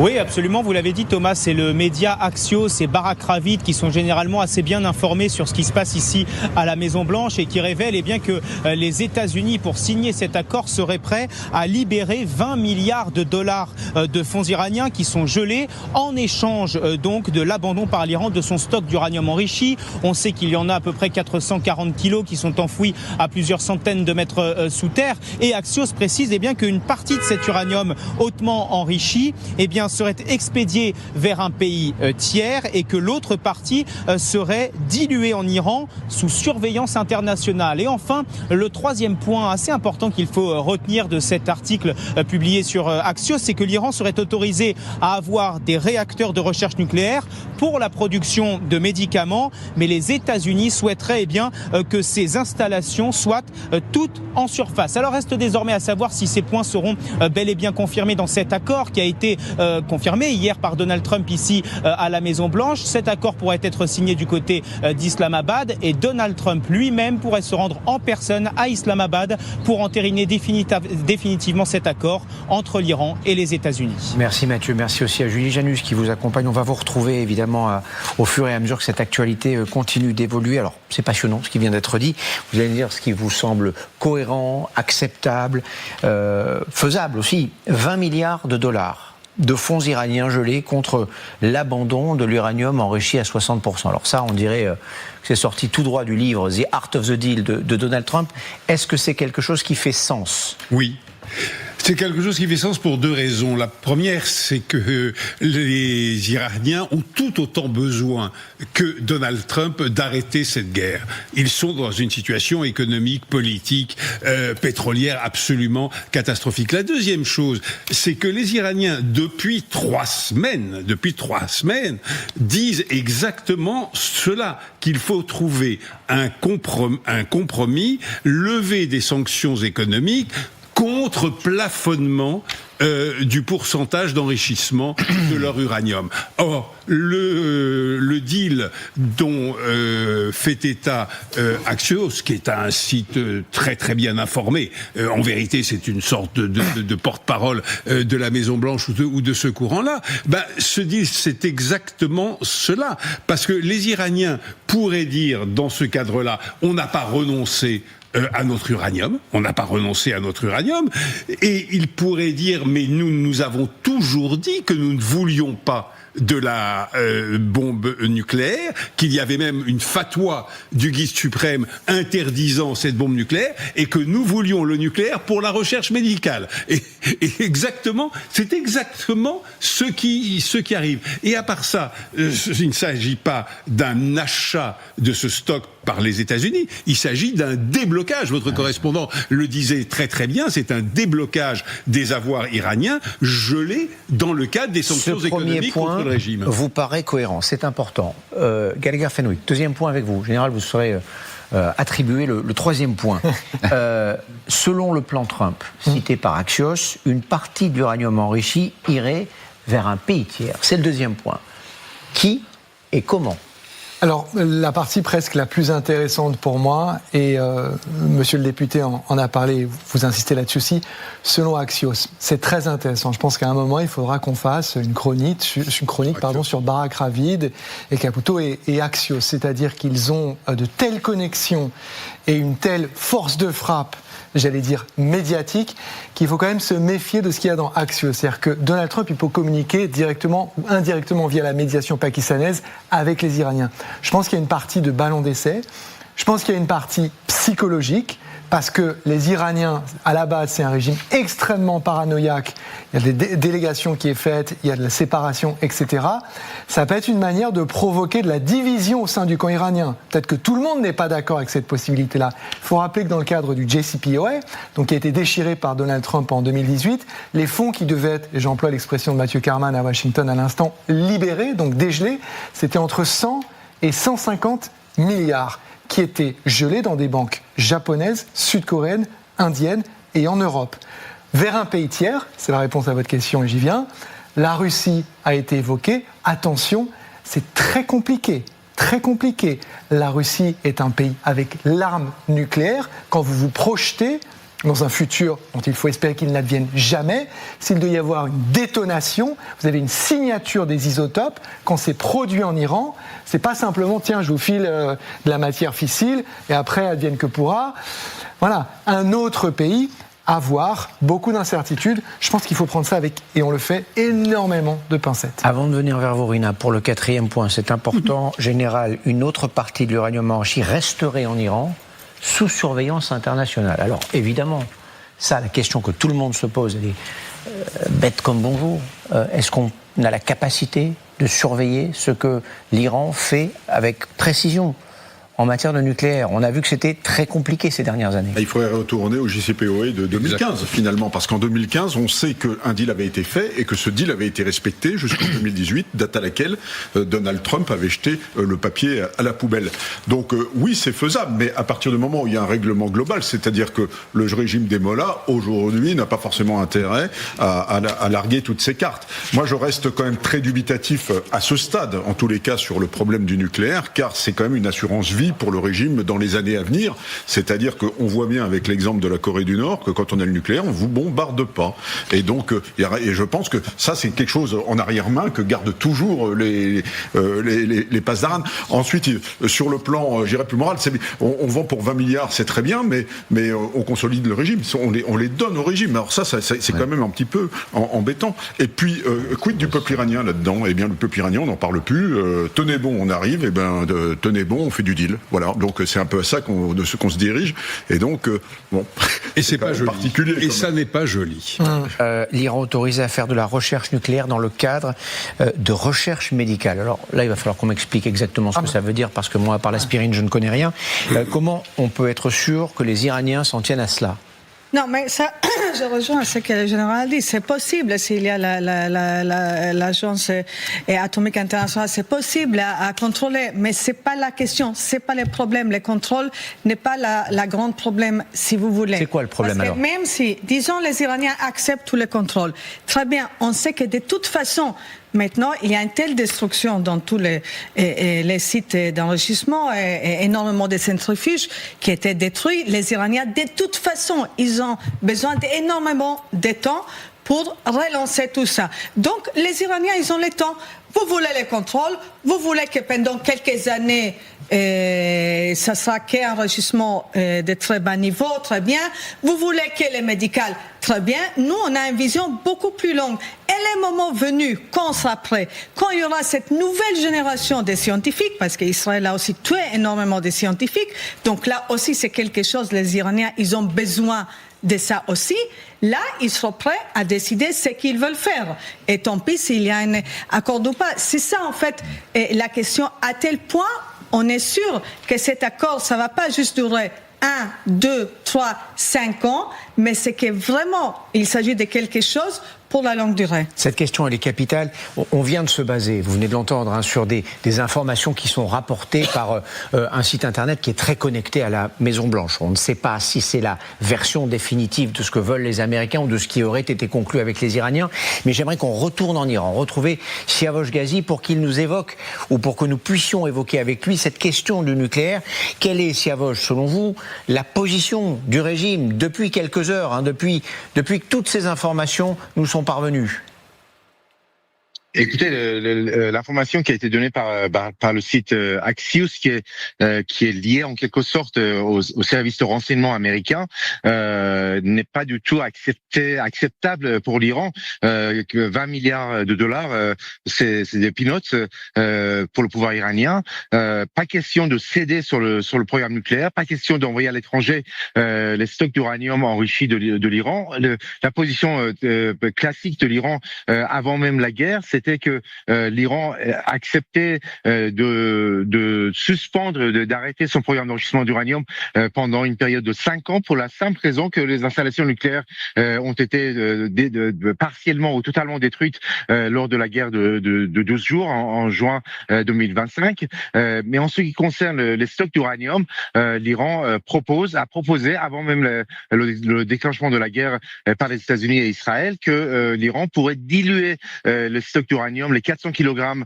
Oui, absolument. Vous l'avez dit, Thomas, c'est le média Axios et Barak Ravid qui sont généralement assez bien informés sur ce qui se passe ici à la Maison-Blanche et qui révèlent que les États-Unis, pour signer cet accord, seraient prêts à libérer 20 milliards de dollars de fonds iraniens qui sont gelés en échange donc de l'abandon par l'Iran de son stock d'uranium enrichi. On sait qu'il y en a à peu près 440 kilos qui sont enfouis à plusieurs centaines de mètres sous terre. Et Axios précise qu'une partie de cet uranium hautement enrichi serait expédiée vers un pays tiers et que l'autre partie serait diluée en Iran sous surveillance internationale. Et enfin, le troisième point assez important qu'il faut retenir de cet article publié sur Axios, c'est que l'Iran serait autorisé à avoir des réacteurs de recherche nucléaire pour la production de médicaments, mais les États-Unis souhaiteraient que ces installations soient toutes en surface. Alors reste désormais à savoir si ces points seront bel et bien confirmés dans cet accord qui a été confirmé hier par Donald Trump ici à la Maison-Blanche. Cet accord pourrait être signé du côté d'Islamabad et Donald Trump lui-même pourrait se rendre en personne à Islamabad pour entériner définitivement cet accord entre l'Iran et les États-Unis. Merci Mathieu, merci aussi à Julie Janus qui vous accompagne. On va vous retrouver évidemment au fur et à mesure que cette actualité continue d'évoluer. Alors c'est passionnant ce qui vient d'être dit. Vous allez me dire ce qui vous semble cohérent, acceptable, faisable aussi. 20 milliards de dollars de fonds iraniens gelés contre l'abandon de l'uranium enrichi à 60%. Alors ça, on dirait que c'est sorti tout droit du livre The Art of the Deal de Donald Trump. Est-ce que c'est quelque chose qui fait sens ? Oui. C'est quelque chose qui fait sens pour deux raisons. La première, c'est que les Iraniens ont tout autant besoin que Donald Trump d'arrêter cette guerre. Ils sont dans une situation économique, politique, pétrolière absolument catastrophique. La deuxième chose, c'est que les Iraniens, depuis 3 semaines, disent exactement cela, qu'il faut trouver un compromis, lever des sanctions économiques, contre plafonnement du pourcentage d'enrichissement de leur uranium. Or, le deal dont fait état Axios, qui est un site très très bien informé, en vérité c'est une sorte de porte-parole de la Maison-Blanche ou de ce courant-là, ce deal c'est exactement cela. Parce que les Iraniens pourraient dire dans ce cadre-là, on n'a pas renoncé à notre uranium, et il pourrait dire mais nous avons toujours dit que nous ne voulions pas de la bombe nucléaire, qu'il y avait même une fatwa du guide suprême interdisant cette bombe nucléaire, et que nous voulions le nucléaire pour la recherche médicale. Et c'est exactement ce qui arrive. Et à part ça, il ne s'agit pas d'un achat de ce stock par les États-Unis, il s'agit d'un déblocage. Votre correspondant le disait très très bien, c'est un déblocage des avoirs iraniens gelés dans le cadre des sanctions économiques contre le régime. Vous paraît cohérent, c'est important. Gallagher Fenwick, deuxième point avec vous. Général, vous serez attribué le troisième point. Selon le plan Trump, cité par Axios, une partie de l'uranium enrichi irait vers un pays tiers. C'est le deuxième point. Qui et comment ? Alors, la partie presque la plus intéressante pour moi, et monsieur le député en a parlé, vous insistez là-dessus aussi, selon Axios, c'est très intéressant. Je pense qu'à un moment, il faudra qu'on fasse une chronique sur Barak Ravid et Caputo et Axios, c'est-à-dire qu'ils ont de telles connexions et une telle force de frappe, j'allais dire médiatique, qu'il faut quand même se méfier de ce qu'il y a dans Axios. C'est-à-dire que Donald Trump, il peut communiquer directement ou indirectement via la médiation pakistanaise avec les Iraniens. Je pense qu'il y a une partie de ballon d'essai, je pense qu'il y a une partie psychologique, parce que les Iraniens, à la base, c'est un régime extrêmement paranoïaque. Il y a des délégations qui est faite, il y a de la séparation, etc. Ça peut être une manière de provoquer de la division au sein du camp iranien. Peut-être que tout le monde n'est pas d'accord avec cette possibilité-là. Il faut rappeler que dans le cadre du JCPOA, donc qui a été déchiré par Donald Trump en 2018, les fonds qui devaient être, et j'emploie l'expression de Matthew Carman à Washington à l'instant, libérés, donc dégelés, c'était entre 100 et 150 milliards. Qui étaient gelés dans des banques japonaises, sud-coréennes, indiennes et en Europe. Vers un pays tiers, c'est la réponse à votre question et j'y viens, la Russie a été évoquée. Attention, c'est très compliqué. Très compliqué. La Russie est un pays avec l'arme nucléaire. Quand vous vous projetez dans un futur dont il faut espérer qu'il n'advienne jamais, s'il doit y avoir une détonation, vous avez une signature des isotopes, quand c'est produit en Iran, c'est pas simplement, tiens, je vous file de la matière fissile, et après, advienne que pourra. Voilà, un autre pays, à voir, beaucoup d'incertitudes. Je pense qu'il faut prendre ça avec, et on le fait, énormément de pincettes. Avant de venir vers vous, Rina, pour le quatrième point, c'est important, général, une autre partie de l'uranium enrichi resterait en Iran, sous surveillance internationale. Alors, évidemment, ça, la question que tout le monde se pose, elle est bête comme bonjour. Est-ce qu'on a la capacité de surveiller ce que l'Iran fait avec précision en matière de nucléaire? On a vu que c'était très compliqué ces dernières années. Il faudrait retourner au JCPOA de 2015, finalement, parce qu'en 2015, on sait qu'un deal avait été fait et que ce deal avait été respecté jusqu'en 2018, date à laquelle Donald Trump avait jeté le papier à la poubelle. Donc oui, c'est faisable, mais à partir du moment où il y a un règlement global, c'est-à-dire que le régime des mollahs, aujourd'hui, n'a pas forcément intérêt à larguer toutes ses cartes. Moi, je reste quand même très dubitatif à ce stade, en tous les cas, sur le problème du nucléaire, car c'est quand même une assurance vie pour le régime dans les années à venir. C'est-à-dire qu'on voit bien avec l'exemple de la Corée du Nord que quand on a le nucléaire, on vous bombarde pas. Et donc, et je pense que ça, c'est quelque chose en arrière-main que gardent toujours les Pasdaran. Ensuite, sur le plan, j'irais plus moral, on vend pour 20 milliards, c'est très bien, mais on consolide le régime. On les donne au régime. Alors ça c'est quand même un petit peu embêtant. Et puis, quid du peuple iranien là-dedans? Eh bien, le peuple iranien, on n'en parle plus. Tenez bon, on arrive. Eh ben, tenez bon, on fait du deal. Voilà, donc c'est un peu à ça qu'on se dirige. Et donc, bon, et c'est pas joli. Particulier. Et ça n'est pas joli. L'Iran autorisé à faire de la recherche nucléaire dans le cadre de recherche médicale. Alors là, il va falloir qu'on m'explique exactement ce que ça veut dire, parce que moi, à part l'aspirine, je ne connais rien. Comment on peut être sûr que les Iraniens s'en tiennent à cela ? Non, mais ça, je rejoins ce que le général dit. C'est possible s'il y a l'agence atomique internationale, c'est possible à contrôler, mais c'est pas la question, c'est pas le problème. Le contrôle n'est pas la grande problème, si vous voulez. C'est quoi le problème? Parce que alors même si, disons, les Iraniens acceptent tout le contrôle, très bien, on sait que de toute façon, maintenant, il y a une telle destruction dans tous les sites d'enrichissement et énormément de centrifuges qui étaient détruits. Les Iraniens, de toute façon, ils ont besoin d'énormément de temps pour relancer tout ça. Donc, les Iraniens, ils ont le temps. Vous voulez les contrôles, vous voulez que pendant quelques années, ça sera qu'un enrichissement de très bas niveau, très bien. Vous voulez que les médicales, très bien. Nous, on a une vision beaucoup plus longue. Et le moment venu, quand on sera prêt, quand il y aura cette nouvelle génération de scientifiques, parce qu'Israël a aussi tué énormément de scientifiques, donc là aussi c'est quelque chose, les Iraniens, ils ont besoin de ça aussi. Là, ils seront prêts à décider ce qu'ils veulent faire. Et tant pis s'il y a un accord ou pas. C'est ça, en fait, la question. À tel point, on est sûr que cet accord, ça va pas juste durer 1, 2, 3, 5 ans, mais c'est que vraiment, il s'agit de quelque chose pour la longue durée. Cette question, elle est capitale. On vient de se baser, vous venez de l'entendre, hein, sur des informations qui sont rapportées par un site internet qui est très connecté à la Maison-Blanche. On ne sait pas si c'est la version définitive de ce que veulent les Américains ou de ce qui aurait été conclu avec les Iraniens, mais j'aimerais qu'on retourne en Iran, retrouver Siavosh Ghazi pour qu'il nous évoque, ou pour que nous puissions évoquer avec lui cette question du nucléaire. Quelle est, Siavosh, selon vous, la position du régime depuis quelques heures, hein, depuis que toutes ces informations nous sont parvenus? Écoutez, l'information qui a été donnée par le site Axios, qui est lié en quelque sorte au service de renseignement américain, n'est pas du tout acceptable pour l'Iran. Que 20 milliards de dollars, c'est des peanuts pour le pouvoir iranien. Pas question de céder sur le programme nucléaire, pas question d'envoyer à l'étranger les stocks d'uranium enrichi de l'Iran. La position classique de l'Iran avant même la guerre, c'était que l'Iran acceptait de suspendre, d'arrêter son programme d'enrichissement d'uranium pendant une période de 5 ans, pour la simple raison que les installations nucléaires ont été partiellement ou totalement détruites lors de la guerre de 12 jours en juin 2025. Mais en ce qui concerne les stocks d'uranium, l'Iran a proposé avant même le déclenchement de la guerre par les États-Unis et Israël, que l'Iran pourrait diluer les stocks d'uranium, les 400 kg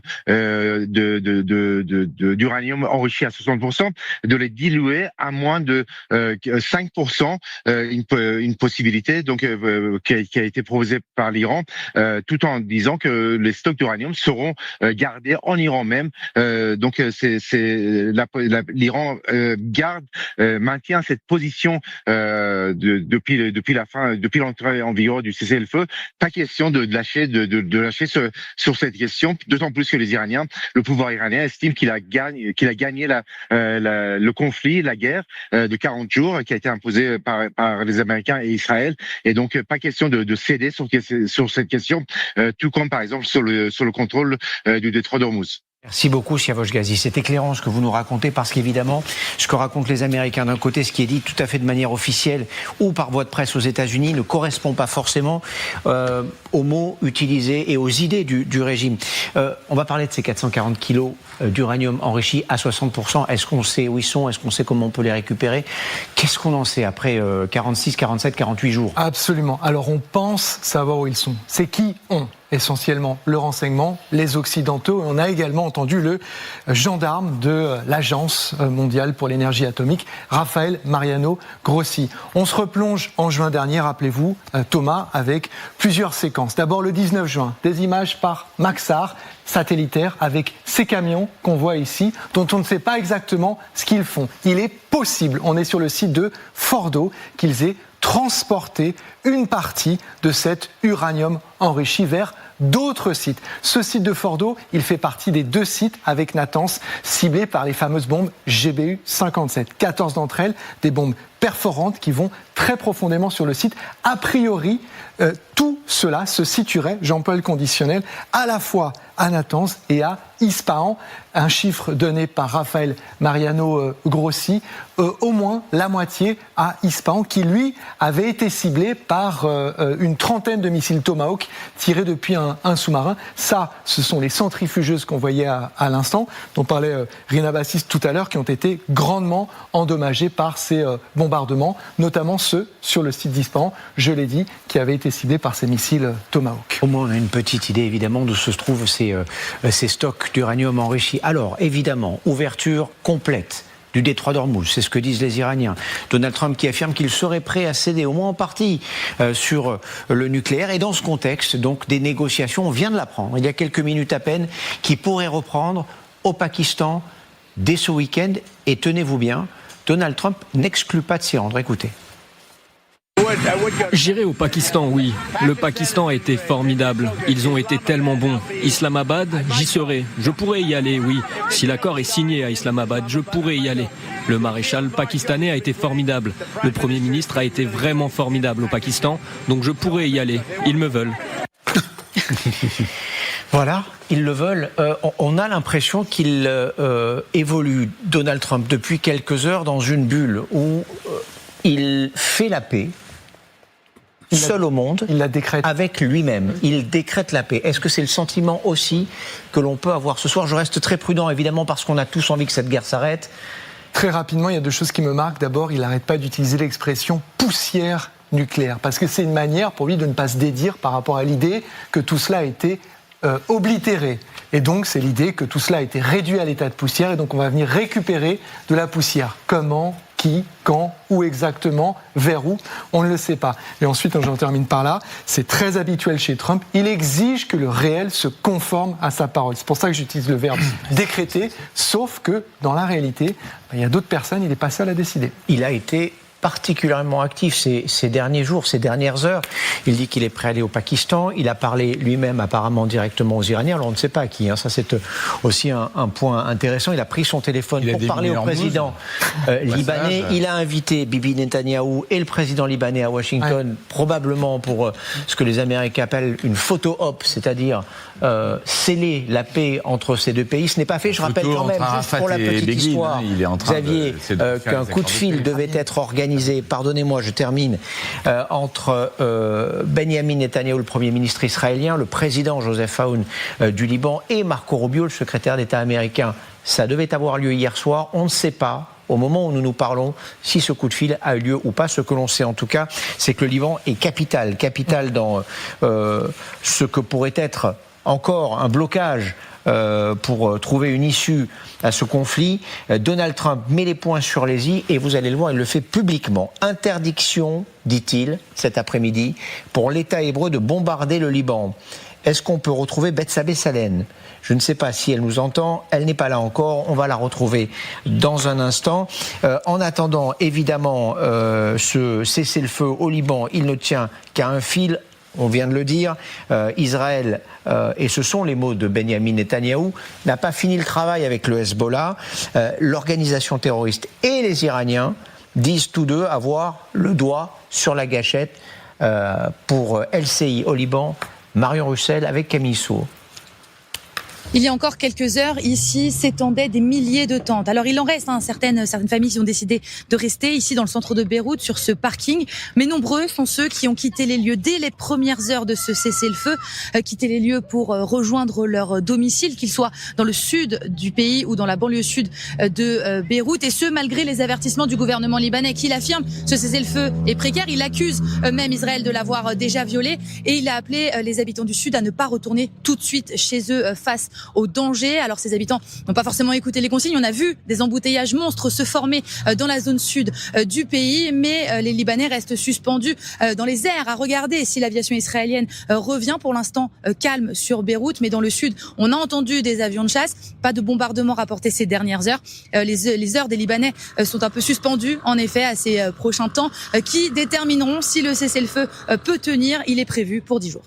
d'uranium enrichi à 60%, de les diluer à moins de 5%, une possibilité donc qui a été proposée par l'Iran, tout en disant que les stocks d'uranium seront gardés en Iran même. Donc l'Iran maintient cette position depuis l'entrée en vigueur du cessez-le-feu. Pas question de lâcher sur cette question, d'autant plus que les Iraniens, le pouvoir iranien estime qu'il a gagné le conflit, la guerre de 40 jours qui a été imposée par les Américains et Israël, et donc pas question de céder sur cette question, tout comme par exemple sur le contrôle du détroit d'Ormuz. Merci beaucoup, Siavosh Ghazi. C'est éclairant ce que vous nous racontez, parce qu'évidemment, ce que racontent les Américains d'un côté, ce qui est dit tout à fait de manière officielle ou par voie de presse aux États-Unis, ne correspond pas forcément aux mots utilisés et aux idées du régime. On va parler de ces 440 kilos d'uranium enrichi à 60%. Est-ce qu'on sait où ils sont? Est-ce qu'on sait comment on peut les récupérer? Qu'est-ce qu'on en sait après 46, 47, 48 jours? Absolument. Alors on pense savoir où ils sont. C'est qui ont essentiellement le renseignement, les Occidentaux. On a également entendu le gendarme de l'Agence mondiale pour l'énergie atomique, Raphaël Mariano Grossi. On se replonge en juin dernier, rappelez-vous, Thomas, avec plusieurs séquences. D'abord le 19 juin, des images par Maxar, satellitaire, avec ces camions qu'on voit ici, dont on ne sait pas exactement ce qu'ils font. Il est possible, on est sur le site de Fordo, qu'ils aient transporter une partie de cet uranium enrichi vers d'autres sites. Ce site de Fordo, il fait partie des 2 sites avec Natanz ciblés par les fameuses bombes GBU-57. 14 d'entre elles, des bombes perforantes qui vont très profondément sur le site. A priori, tout cela se situerait, Jean-Paul conditionnel, à la fois à Natanz et à Ispahan. Un chiffre donné par Raphaël Mariano Grossi, au moins la moitié à Ispahan, qui lui avait été ciblé par une trentaine de missiles Tomahawk tirés depuis un sous-marin. Ça, ce sont les centrifugeuses qu'on voyait à l'instant, dont parlait Rina Bassis tout à l'heure, qui ont été grandement endommagées par ces bombardements, notamment ceux sur le site d'Ispahan, je l'ai dit, qui avaient été ciblés par ces missiles Tomahawk. Au moins, on a une petite idée, évidemment, d'où se trouvent ces stocks d'uranium enrichi. Alors, évidemment, ouverture complète du détroit d'Ormuz, c'est ce que disent les Iraniens. Donald Trump qui affirme qu'il serait prêt à céder, au moins en partie, sur le nucléaire. Et dans ce contexte, donc, des négociations, on vient de l'apprendre, il y a quelques minutes à peine, qui pourraient reprendre au Pakistan dès ce week-end. Et tenez-vous bien, Donald Trump n'exclut pas de s'y rendre. Écoutez. J'irai au Pakistan, oui. Le Pakistan a été formidable. Ils ont été tellement bons. Islamabad, j'y serai. Je pourrais y aller, oui. Si l'accord est signé à Islamabad, je pourrais y aller. Le maréchal pakistanais a été formidable. Le Premier ministre a été vraiment formidable au Pakistan. Donc je pourrais y aller. Ils me veulent. Voilà, ils le veulent. On a l'impression qu'il évolue, Donald Trump, depuis quelques heures dans une bulle où il fait la paix. Seul au monde, il la décrète avec lui-même. Il décrète la paix. Est-ce que c'est le sentiment aussi que l'on peut avoir ce soir ? Je reste très prudent, évidemment, parce qu'on a tous envie que cette guerre s'arrête. Très rapidement, il y a 2 choses qui me marquent. D'abord, il n'arrête pas d'utiliser l'expression poussière nucléaire, parce que c'est une manière pour lui de ne pas se dédire par rapport à l'idée que tout cela a été oblitéré. Et donc, c'est l'idée que tout cela a été réduit à l'état de poussière, et donc on va venir récupérer de la poussière. Comment ? Qui, quand, où exactement, vers où, on ne le sait pas. Et ensuite, j'en termine par là, c'est très habituel chez Trump, il exige que le réel se conforme à sa parole. C'est pour ça que j'utilise le verbe décréter, sauf que dans la réalité, il y a d'autres personnes, il n'est pas seul à décider. Il a été particulièrement actif ces derniers jours, ces dernières heures. Il dit qu'il est prêt à aller au Pakistan. Il a parlé lui-même apparemment directement aux Iraniens. Alors on ne sait pas à qui. Ça c'est aussi un point intéressant. Il a pris son téléphone pour parler au président libanais. Il a invité Bibi Netanyahou et le président libanais à Washington, probablement pour ce que les Américains appellent une photo op, c'est-à-dire sceller la paix entre ces 2 pays. Ce n'est pas fait. Je rappelle quand même, juste pour la petite histoire, Xavier, qu'un coup de fil devait être organisé, pardonnez-moi, je termine, entre Benjamin Netanyahou, le Premier ministre israélien, le président Joseph Aoun du Liban et Marco Rubio, le secrétaire d'État américain. Ça devait avoir lieu hier soir. On ne sait pas, au moment où nous nous parlons, si ce coup de fil a eu lieu ou pas. Ce que l'on sait en tout cas, c'est que le Liban est capital dans ce que pourrait être encore un blocage pour trouver une issue à ce conflit. Donald Trump met les points sur les i et vous allez le voir, il le fait publiquement. Interdiction, dit-il, cet après-midi, pour l'État hébreu de bombarder le Liban. Est-ce qu'on peut retrouver Bethsabée Salem ? Je ne sais pas si elle nous entend, elle n'est pas là encore, on va la retrouver dans un instant. En attendant, évidemment, ce cessez-le-feu au Liban, il ne tient qu'à un fil. On vient de le dire, Israël, et ce sont les mots de Benjamin Netanyahou, n'a pas fini le travail avec le Hezbollah. L'organisation terroriste et les Iraniens disent tous deux avoir le doigt sur la gâchette pour LCI au Liban. Marion Russell avec Camille Sow. Il y a encore quelques heures, ici, s'étendaient des milliers de tentes. Alors, il en reste, certaines familles qui ont décidé de rester ici dans le centre de Beyrouth, sur ce parking. Mais nombreux sont ceux qui ont quitté les lieux dès les premières heures de ce cessez-le-feu, quitté les lieux pour rejoindre leur domicile, qu'ils soient dans le sud du pays ou dans la banlieue sud de Beyrouth. Et ce, malgré les avertissements du gouvernement libanais, qui l'affirme, ce cessez-le-feu est précaire. Il accuse même Israël de l'avoir déjà violé. Et il a appelé les habitants du sud à ne pas retourner tout de suite chez eux face au danger. Alors ces habitants n'ont pas forcément écouté les consignes. On a vu des embouteillages monstres se former dans la zone sud du pays, mais les Libanais restent suspendus dans les airs à regarder si l'aviation israélienne revient. Pour l'instant, calme sur Beyrouth, mais dans le sud, on a entendu des avions de chasse. Pas de bombardement rapporté ces dernières heures. Les heures des Libanais sont un peu suspendues, en effet, à ces prochains temps qui détermineront si le cessez-le-feu peut tenir. Il est prévu pour 10 jours.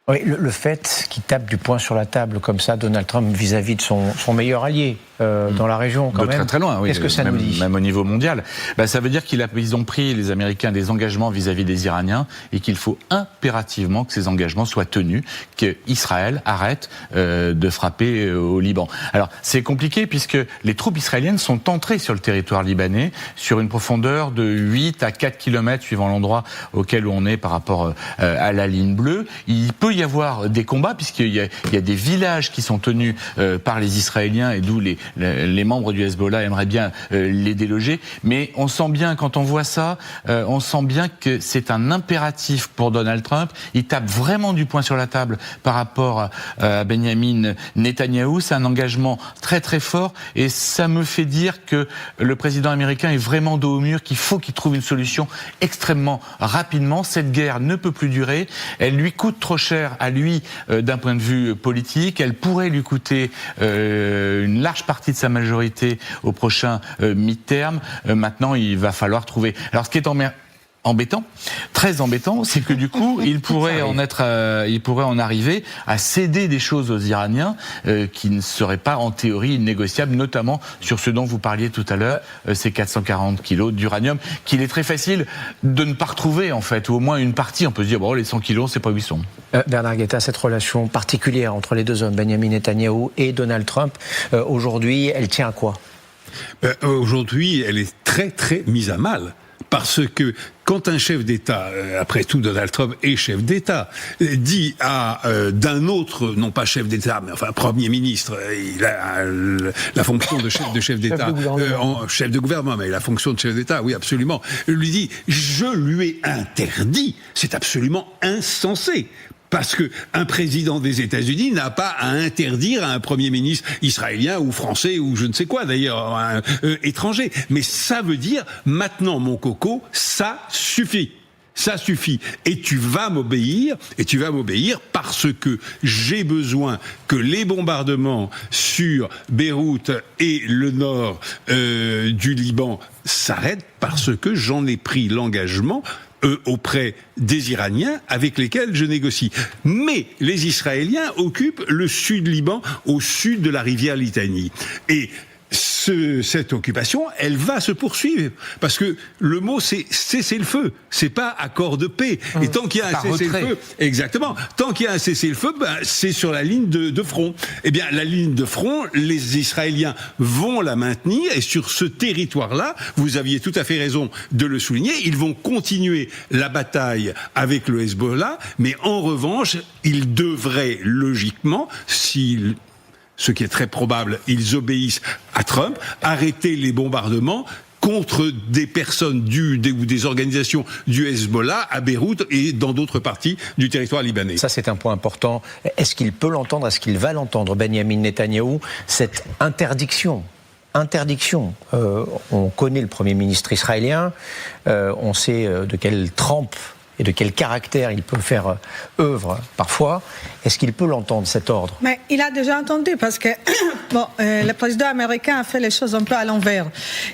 Oui, le fait qu'il tape du poing sur la table comme ça, Donald Trump, vis-à-vis de son meilleur allié dans la région, quand même. Très très loin, oui. Qu'est-ce que ça nous dit ? Même au niveau mondial. Ça veut dire qu'ils ont pris, les Américains, des engagements vis-à-vis des Iraniens et qu'il faut impérativement que ces engagements soient tenus, qu'Israël arrête de frapper au Liban. Alors, c'est compliqué puisque les troupes israéliennes sont entrées sur le territoire libanais sur une profondeur de 8 à 4 km suivant l'endroit auquel on est par rapport à la ligne bleue. Il peut y avoir des combats puisqu'il y a des villages qui sont tenus par les Israéliens et d'où les membres du Hezbollah aimeraient bien les déloger. Mais on sent bien, quand on voit ça, on sent bien que c'est un impératif pour Donald Trump. Il tape vraiment du poing sur la table par rapport à Benjamin Netanyahou. C'est un engagement très très fort et ça me fait dire que le président américain est vraiment dos au mur, qu'il faut qu'il trouve une solution extrêmement rapidement. Cette guerre ne peut plus durer. Elle lui coûte trop cher à lui d'un point de vue politique. Elle pourrait lui coûter une large partie de sa majorité au prochain mi-terme. Maintenant, il va falloir trouver. Alors, ce qui est embêtant, très embêtant, c'est que du coup, il pourrait en arriver à céder des choses aux Iraniens qui ne seraient pas en théorie négociables, notamment sur ce dont vous parliez tout à l'heure, ces 440 kilos d'uranium, qu'il est très facile de ne pas retrouver en fait, ou au moins une partie. On peut se dire bon, les 100 kilos, c'est pas où ils sont. Bernard Guetta, cette relation particulière entre les deux hommes, Benjamin Netanyahou et Donald Trump, aujourd'hui, elle tient à quoi ? Aujourd'hui, elle est très très mise à mal. Parce que quand un chef d'État, après tout Donald Trump est chef d'État, dit à d'un autre, non pas chef d'État, mais enfin Premier ministre, il a la fonction de chef d'État, chef de gouvernement, mais la fonction de chef d'État, oui absolument, lui dit « je lui ai interdit », c'est absolument insensé. Parce que un président des États-Unis n'a pas à interdire à un premier ministre israélien ou français ou je ne sais quoi d'ailleurs, étranger. Mais ça veut dire maintenant mon coco, ça suffit. Ça suffit. Et tu vas m'obéir parce que j'ai besoin que les bombardements sur Beyrouth et le nord du Liban s'arrêtent parce que j'en ai pris l'engagement auprès des Iraniens avec lesquels je négocie. Mais les Israéliens occupent le sud Liban, au sud de la rivière Litanie. Et cette occupation, elle va se poursuivre. Parce que le mot, c'est cessez-le-feu. C'est pas accord de paix. Et tant qu'il y a un cessez-le-feu, exactement, tant qu'il y a un cessez-le-feu, c'est sur la ligne de front. Eh bien, la ligne de front, les Israéliens vont la maintenir, et sur ce territoire-là, vous aviez tout à fait raison de le souligner, ils vont continuer la bataille avec le Hezbollah, mais en revanche, ils devraient logiquement, ce qui est très probable, ils obéissent à Trump, arrêter les bombardements contre des personnes ou des organisations du Hezbollah à Beyrouth et dans d'autres parties du territoire libanais. Ça, c'est un point important. Est-ce qu'il peut l'entendre, est-ce qu'il va l'entendre, Benjamin Netanyahou, cette interdiction. On connaît le Premier ministre israélien, on sait de quelle trempe et de quel caractère il peut faire œuvre parfois. Est-ce qu'il peut l'entendre, cet ordre ? Mais il a déjà entendu, parce que le président américain a fait les choses un peu à l'envers.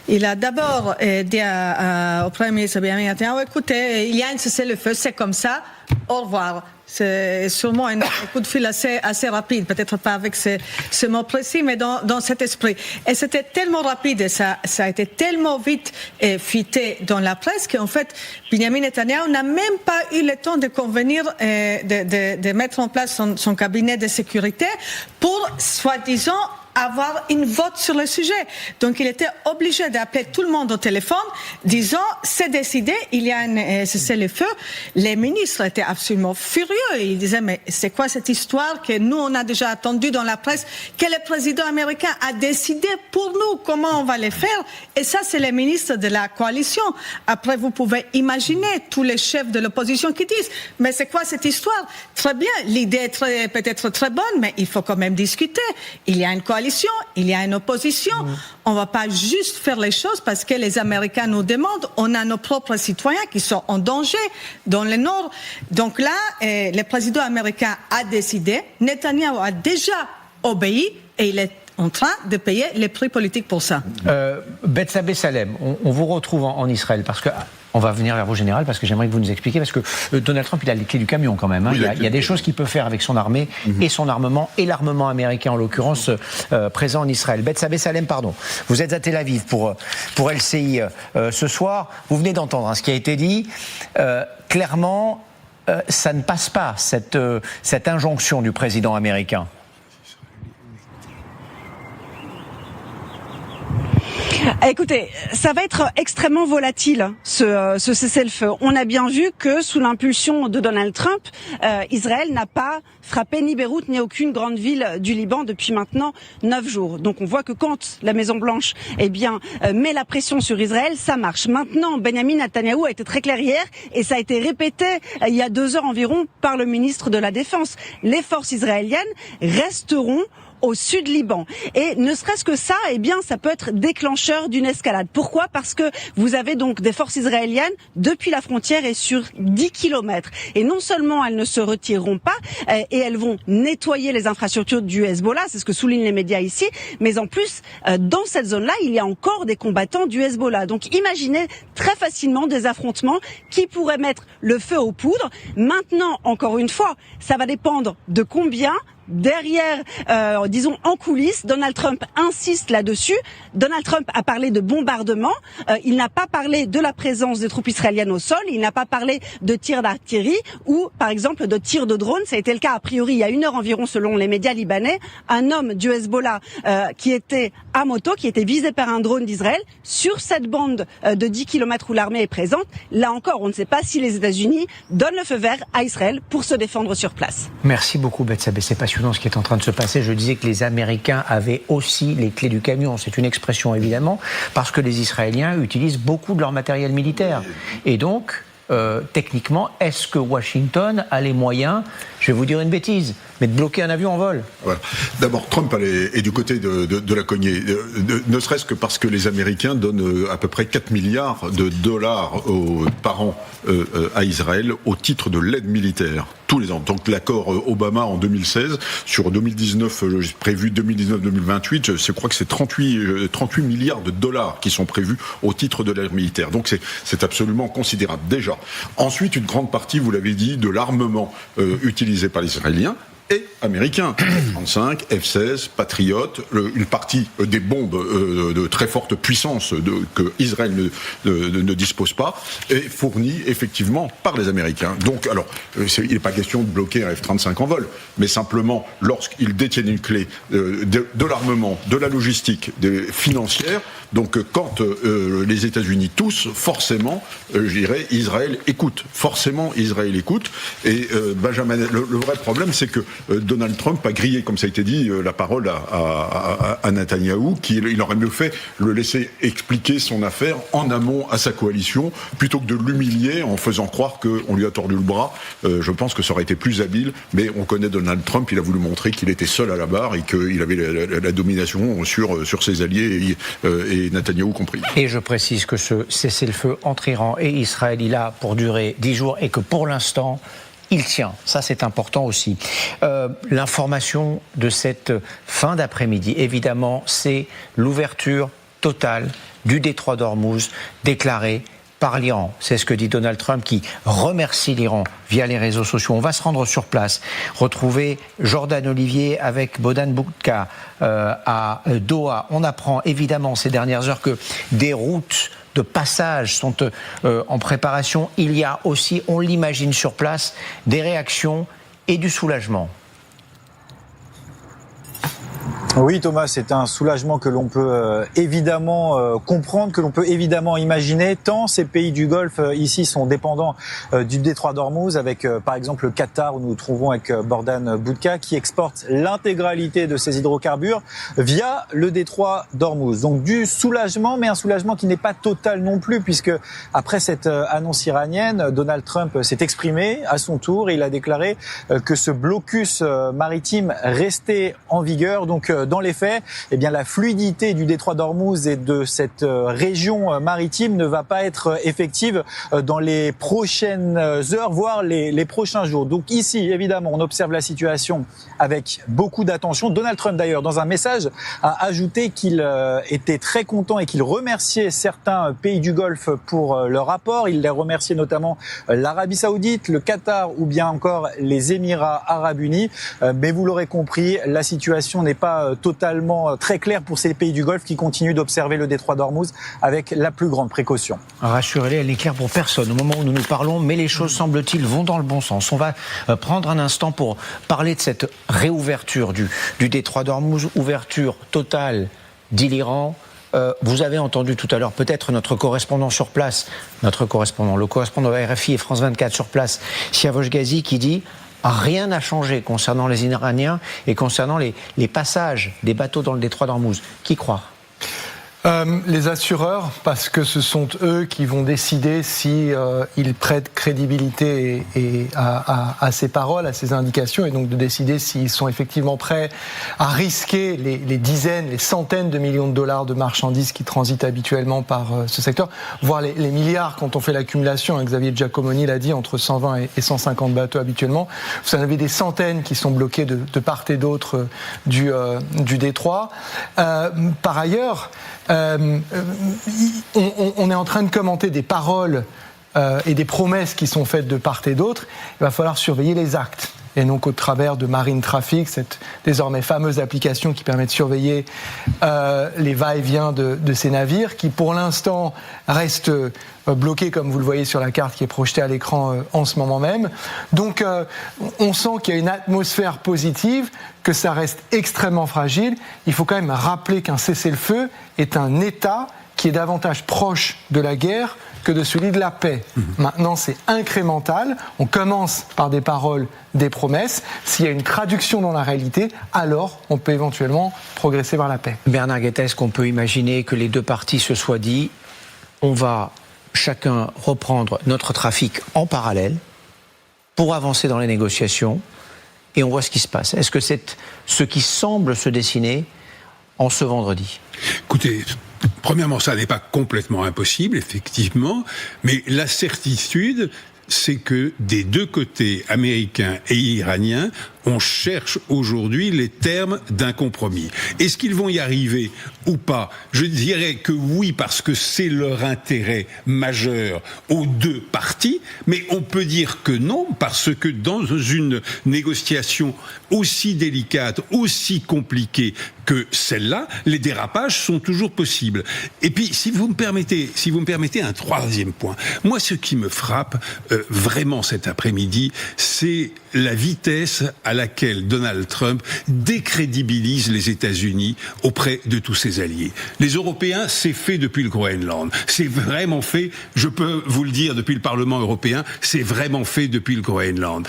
Il a d'abord dit au Premier ministre Benjamin Netanyahou, écoutez, il y a un cessez-le-feu, c'est comme ça, au revoir. C'est sûrement un coup de fil assez rapide, peut-être pas avec ce mot précis, mais dans cet esprit. Et c'était tellement rapide, et ça a été tellement vite fuité dans la presse qu'en fait, Benjamin Netanyahou n'a même pas eu le temps de convenir de mettre en place son cabinet de sécurité pour, soi-disant, avoir une vote sur le sujet. Donc il était obligé d'appeler tout le monde au téléphone, disant c'est décidé, il y a un cessez-le-feu. Les ministres étaient absolument furieux. Ils disaient mais c'est quoi cette histoire que nous on a déjà attendu dans la presse, que le président américain a décidé pour nous comment on va les faire. Et ça c'est les ministres de la coalition. Après vous pouvez imaginer tous les chefs de l'opposition qui disent mais c'est quoi cette histoire? Très bien, l'idée est peut-être très bonne, mais il faut quand même discuter. Il y a une coalition, il y a une opposition. On ne va pas juste faire les choses parce que les Américains nous demandent. On a nos propres citoyens qui sont en danger dans le Nord. Donc là, le président américain a décidé. Netanyahou a déjà obéi et il est en train de payer les prix politiques pour ça. Bethsabée Salem, on vous retrouve en Israël parce que... On va venir vers vous, général, parce que j'aimerais que vous nous expliquiez, parce que Donald Trump, il a les clés du camion quand même. Hein. Oui, il y a des choses qu'il peut faire avec son armée et son armement, et l'armement américain en l'occurrence, présent en Israël. Bethsabée Salem, pardon. Vous êtes à Tel Aviv pour LCI ce soir. Vous venez d'entendre ce qui a été dit. Clairement, ça ne passe pas, cette injonction du président américain. Écoutez, ça va être extrêmement volatile, ce cessez-le-feu. On a bien vu que sous l'impulsion de Donald Trump, Israël n'a pas frappé ni Beyrouth ni aucune grande ville du Liban depuis maintenant 9 jours. Donc on voit que quand la Maison-Blanche met la pression sur Israël, ça marche. Maintenant, Benjamin Netanyahou a été très clair hier et ça a été répété il y a 2 heures environ par le ministre de la Défense. Les forces israéliennes resteront au sud Liban. Et ne serait-ce que ça, ça peut être déclencheur d'une escalade. Pourquoi ? Parce que vous avez donc des forces israéliennes depuis la frontière et sur 10 kilomètres. Et non seulement elles ne se retireront pas, et elles vont nettoyer les infrastructures du Hezbollah, c'est ce que soulignent les médias ici, mais en plus, dans cette zone-là, il y a encore des combattants du Hezbollah. Donc imaginez très facilement des affrontements qui pourraient mettre le feu aux poudres. Maintenant, encore une fois, ça va dépendre de combien. Derrière, disons en coulisses, Donald Trump insiste là-dessus. Donald Trump a parlé de bombardement. Il n'a pas parlé de la présence des troupes israéliennes au sol. Il n'a pas parlé de tirs d'artillerie ou, par exemple, de tirs de drones. Ça a été le cas a priori il y a 1 heure environ, selon les médias libanais. Un homme du Hezbollah qui était à moto, qui était visé par un drone d'Israël sur cette bande de 10 km où l'armée est présente. Là encore, on ne sait pas si les États-Unis donnent le feu vert à Israël pour se défendre sur place. Merci beaucoup, Bethsabée. C'est passionnant ce qui est en train de se passer. Je disais que les Américains avaient aussi les clés du camion. C'est une expression évidemment parce que les Israéliens utilisent beaucoup de leur matériel militaire. Et donc, techniquement, est-ce que Washington a les moyens, je vais vous dire une bêtise, mais de bloquer un avion en vol? Voilà. D'abord, Trump est du côté de la cognée, ne serait-ce que parce que les Américains donnent à peu près 4 milliards de dollars par an à Israël au titre de l'aide militaire. Tous les ans. Donc l'accord Obama en 2016, sur 2019, prévu 2019-2028, je crois que c'est 38 milliards de dollars qui sont prévus au titre de l'aide militaire. Donc c'est absolument considérable, déjà. Ensuite, une grande partie, vous l'avez dit, de l'armement utilisé par les Israéliens et américains, F-35, F-16, Patriot, une partie des bombes de très forte puissance que Israël ne dispose pas, est fournie effectivement par les Américains. Donc, alors, il n'est pas question de bloquer un F-35 en vol, mais simplement, lorsqu'ils détiennent une clé de l'armement, de la logistique, financière, donc quand les États-Unis tous, forcément, je dirais, Israël écoute. Forcément, Israël écoute. Et le vrai problème, c'est que Donald Trump a grillé, comme ça a été dit, la parole à Netanyahou, il aurait mieux fait le laisser expliquer son affaire en amont à sa coalition, plutôt que de l'humilier en faisant croire qu'on lui a tordu le bras. Je pense que ça aurait été plus habile, mais on connaît Donald Trump, il a voulu montrer qu'il était seul à la barre et qu'il avait la domination sur ses alliés et Netanyahou compris. Et je précise que ce cessez-le-feu entre Iran et Israël, il a pour durer 10 jours et que pour l'instant, il tient. Ça, c'est important aussi. L'information de cette fin d'après-midi, évidemment, c'est l'ouverture totale du détroit d'Ormuz déclarée par l'Iran. C'est ce que dit Donald Trump qui remercie l'Iran via les réseaux sociaux. On va se rendre sur place, retrouver Jordan Olivier avec Bodan Boutka à Doha. On apprend évidemment ces dernières heures que des routes de passage sont en préparation. Il y a aussi, on l'imagine sur place, des réactions et du soulagement. Oui Thomas, c'est un soulagement que l'on peut évidemment comprendre, que l'on peut évidemment imaginer, tant ces pays du Golfe ici sont dépendants du détroit d'Ormuz, avec par exemple le Qatar où nous nous trouvons avec Bordan Budka qui exporte l'intégralité de ses hydrocarbures via le détroit d'Ormuz. Donc du soulagement, mais un soulagement qui n'est pas total non plus, puisque après cette annonce iranienne, Donald Trump s'est exprimé à son tour et il a déclaré que ce blocus maritime restait en vigueur. Donc dans les faits, eh bien la fluidité du détroit d'Ormuz et de cette région maritime ne va pas être effective dans les prochaines heures, voire les prochains jours. Donc ici, évidemment, on observe la situation avec beaucoup d'attention. Donald Trump, d'ailleurs, dans un message, a ajouté qu'il était très content et qu'il remerciait certains pays du Golfe pour leur apport. Il les remerciait notamment l'Arabie Saoudite, le Qatar ou bien encore les Émirats Arabes Unis. Mais vous l'aurez compris, la situation n'est pas totalement très clair pour ces pays du Golfe qui continuent d'observer le détroit d'Ormuz avec la plus grande précaution. Rassurez-les, elle n'est claire pour personne au moment où nous nous parlons, mais les choses, semble-t-il, vont dans le bon sens. On va prendre un instant pour parler de cette réouverture du détroit d'Ormuz, ouverture totale, dit l'Iran. Vous avez entendu tout à l'heure peut-être notre correspondant sur place, le correspondant RFI et France 24 sur place, Siavosh Ghazi, qui dit rien n'a changé concernant les Iraniens et concernant les passages des bateaux dans le détroit d'Ormuz. Qui croit ? Les assureurs, parce que ce sont eux qui vont décider si ils prêtent crédibilité à ces paroles, à ces indications, et donc de décider s'ils sont effectivement prêts à risquer les dizaines, les centaines de millions de dollars de marchandises qui transitent habituellement par ce secteur, voire les milliards quand on fait l'accumulation. Xavier Giacomoni l'a dit, entre 120 et 150 bateaux habituellement. Vous en avez des centaines qui sont bloqués de part et d'autre du détroit. Par ailleurs, on est en train de commenter des paroles et des promesses qui sont faites de part et d'autre. Il va falloir surveiller les actes. Et donc au travers de Marine Traffic, cette désormais fameuse application qui permet de surveiller les va-et-vient de ces navires, qui pour l'instant restent bloqués, comme vous le voyez sur la carte qui est projetée à l'écran en ce moment même. Donc on sent qu'il y a une atmosphère positive, que ça reste extrêmement fragile. Il faut quand même rappeler qu'un cessez-le-feu est un État qui est davantage proche de la guerre que de celui de la paix. Maintenant, c'est incrémental. On commence par des paroles, des promesses. S'il y a une traduction dans la réalité, alors on peut éventuellement progresser vers la paix. Bernard Guetta, est-ce qu'on peut imaginer que les deux parties se soient dit on va chacun reprendre notre trafic en parallèle pour avancer dans les négociations et on voit ce qui se passe? Est-ce que c'est ce qui semble se dessiner en ce vendredi? Écoutez, premièrement, ça n'est pas complètement impossible, effectivement, mais la certitude, c'est que des deux côtés, américains et iraniens, on cherche aujourd'hui les termes d'un compromis. Est-ce qu'ils vont y arriver ou pas? Je dirais que oui, parce que c'est leur intérêt majeur aux deux parties, mais on peut dire que non, parce que dans une négociation aussi délicate, aussi compliquée que celle-là, les dérapages sont toujours possibles. Et puis, si vous me permettez un troisième point, moi, ce qui me frappe vraiment cet après-midi, c'est la vitesse à laquelle Donald Trump décrédibilise les États-Unis auprès de tous ses alliés. Les Européens, c'est fait depuis le Groenland. C'est vraiment fait, je peux vous le dire, depuis le Parlement européen, c'est vraiment fait depuis le Groenland.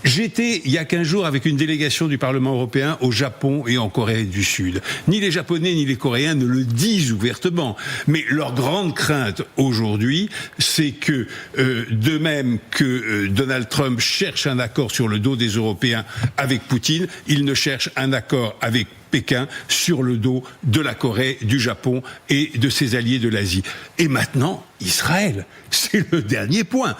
J'étais, il y a 15 jours, avec une délégation du Parlement européen au Japon et en Corée du Sud. Ni les Japonais ni les Coréens ne le disent ouvertement. Mais leur grande crainte aujourd'hui, c'est que, de même que Donald Trump cherche un accord sur le dos des Européens avec Poutine, il ne cherche un accord avec Pékin sur le dos de la Corée, du Japon et de ses alliés de l'Asie. Et maintenant, Israël, c'est le dernier point.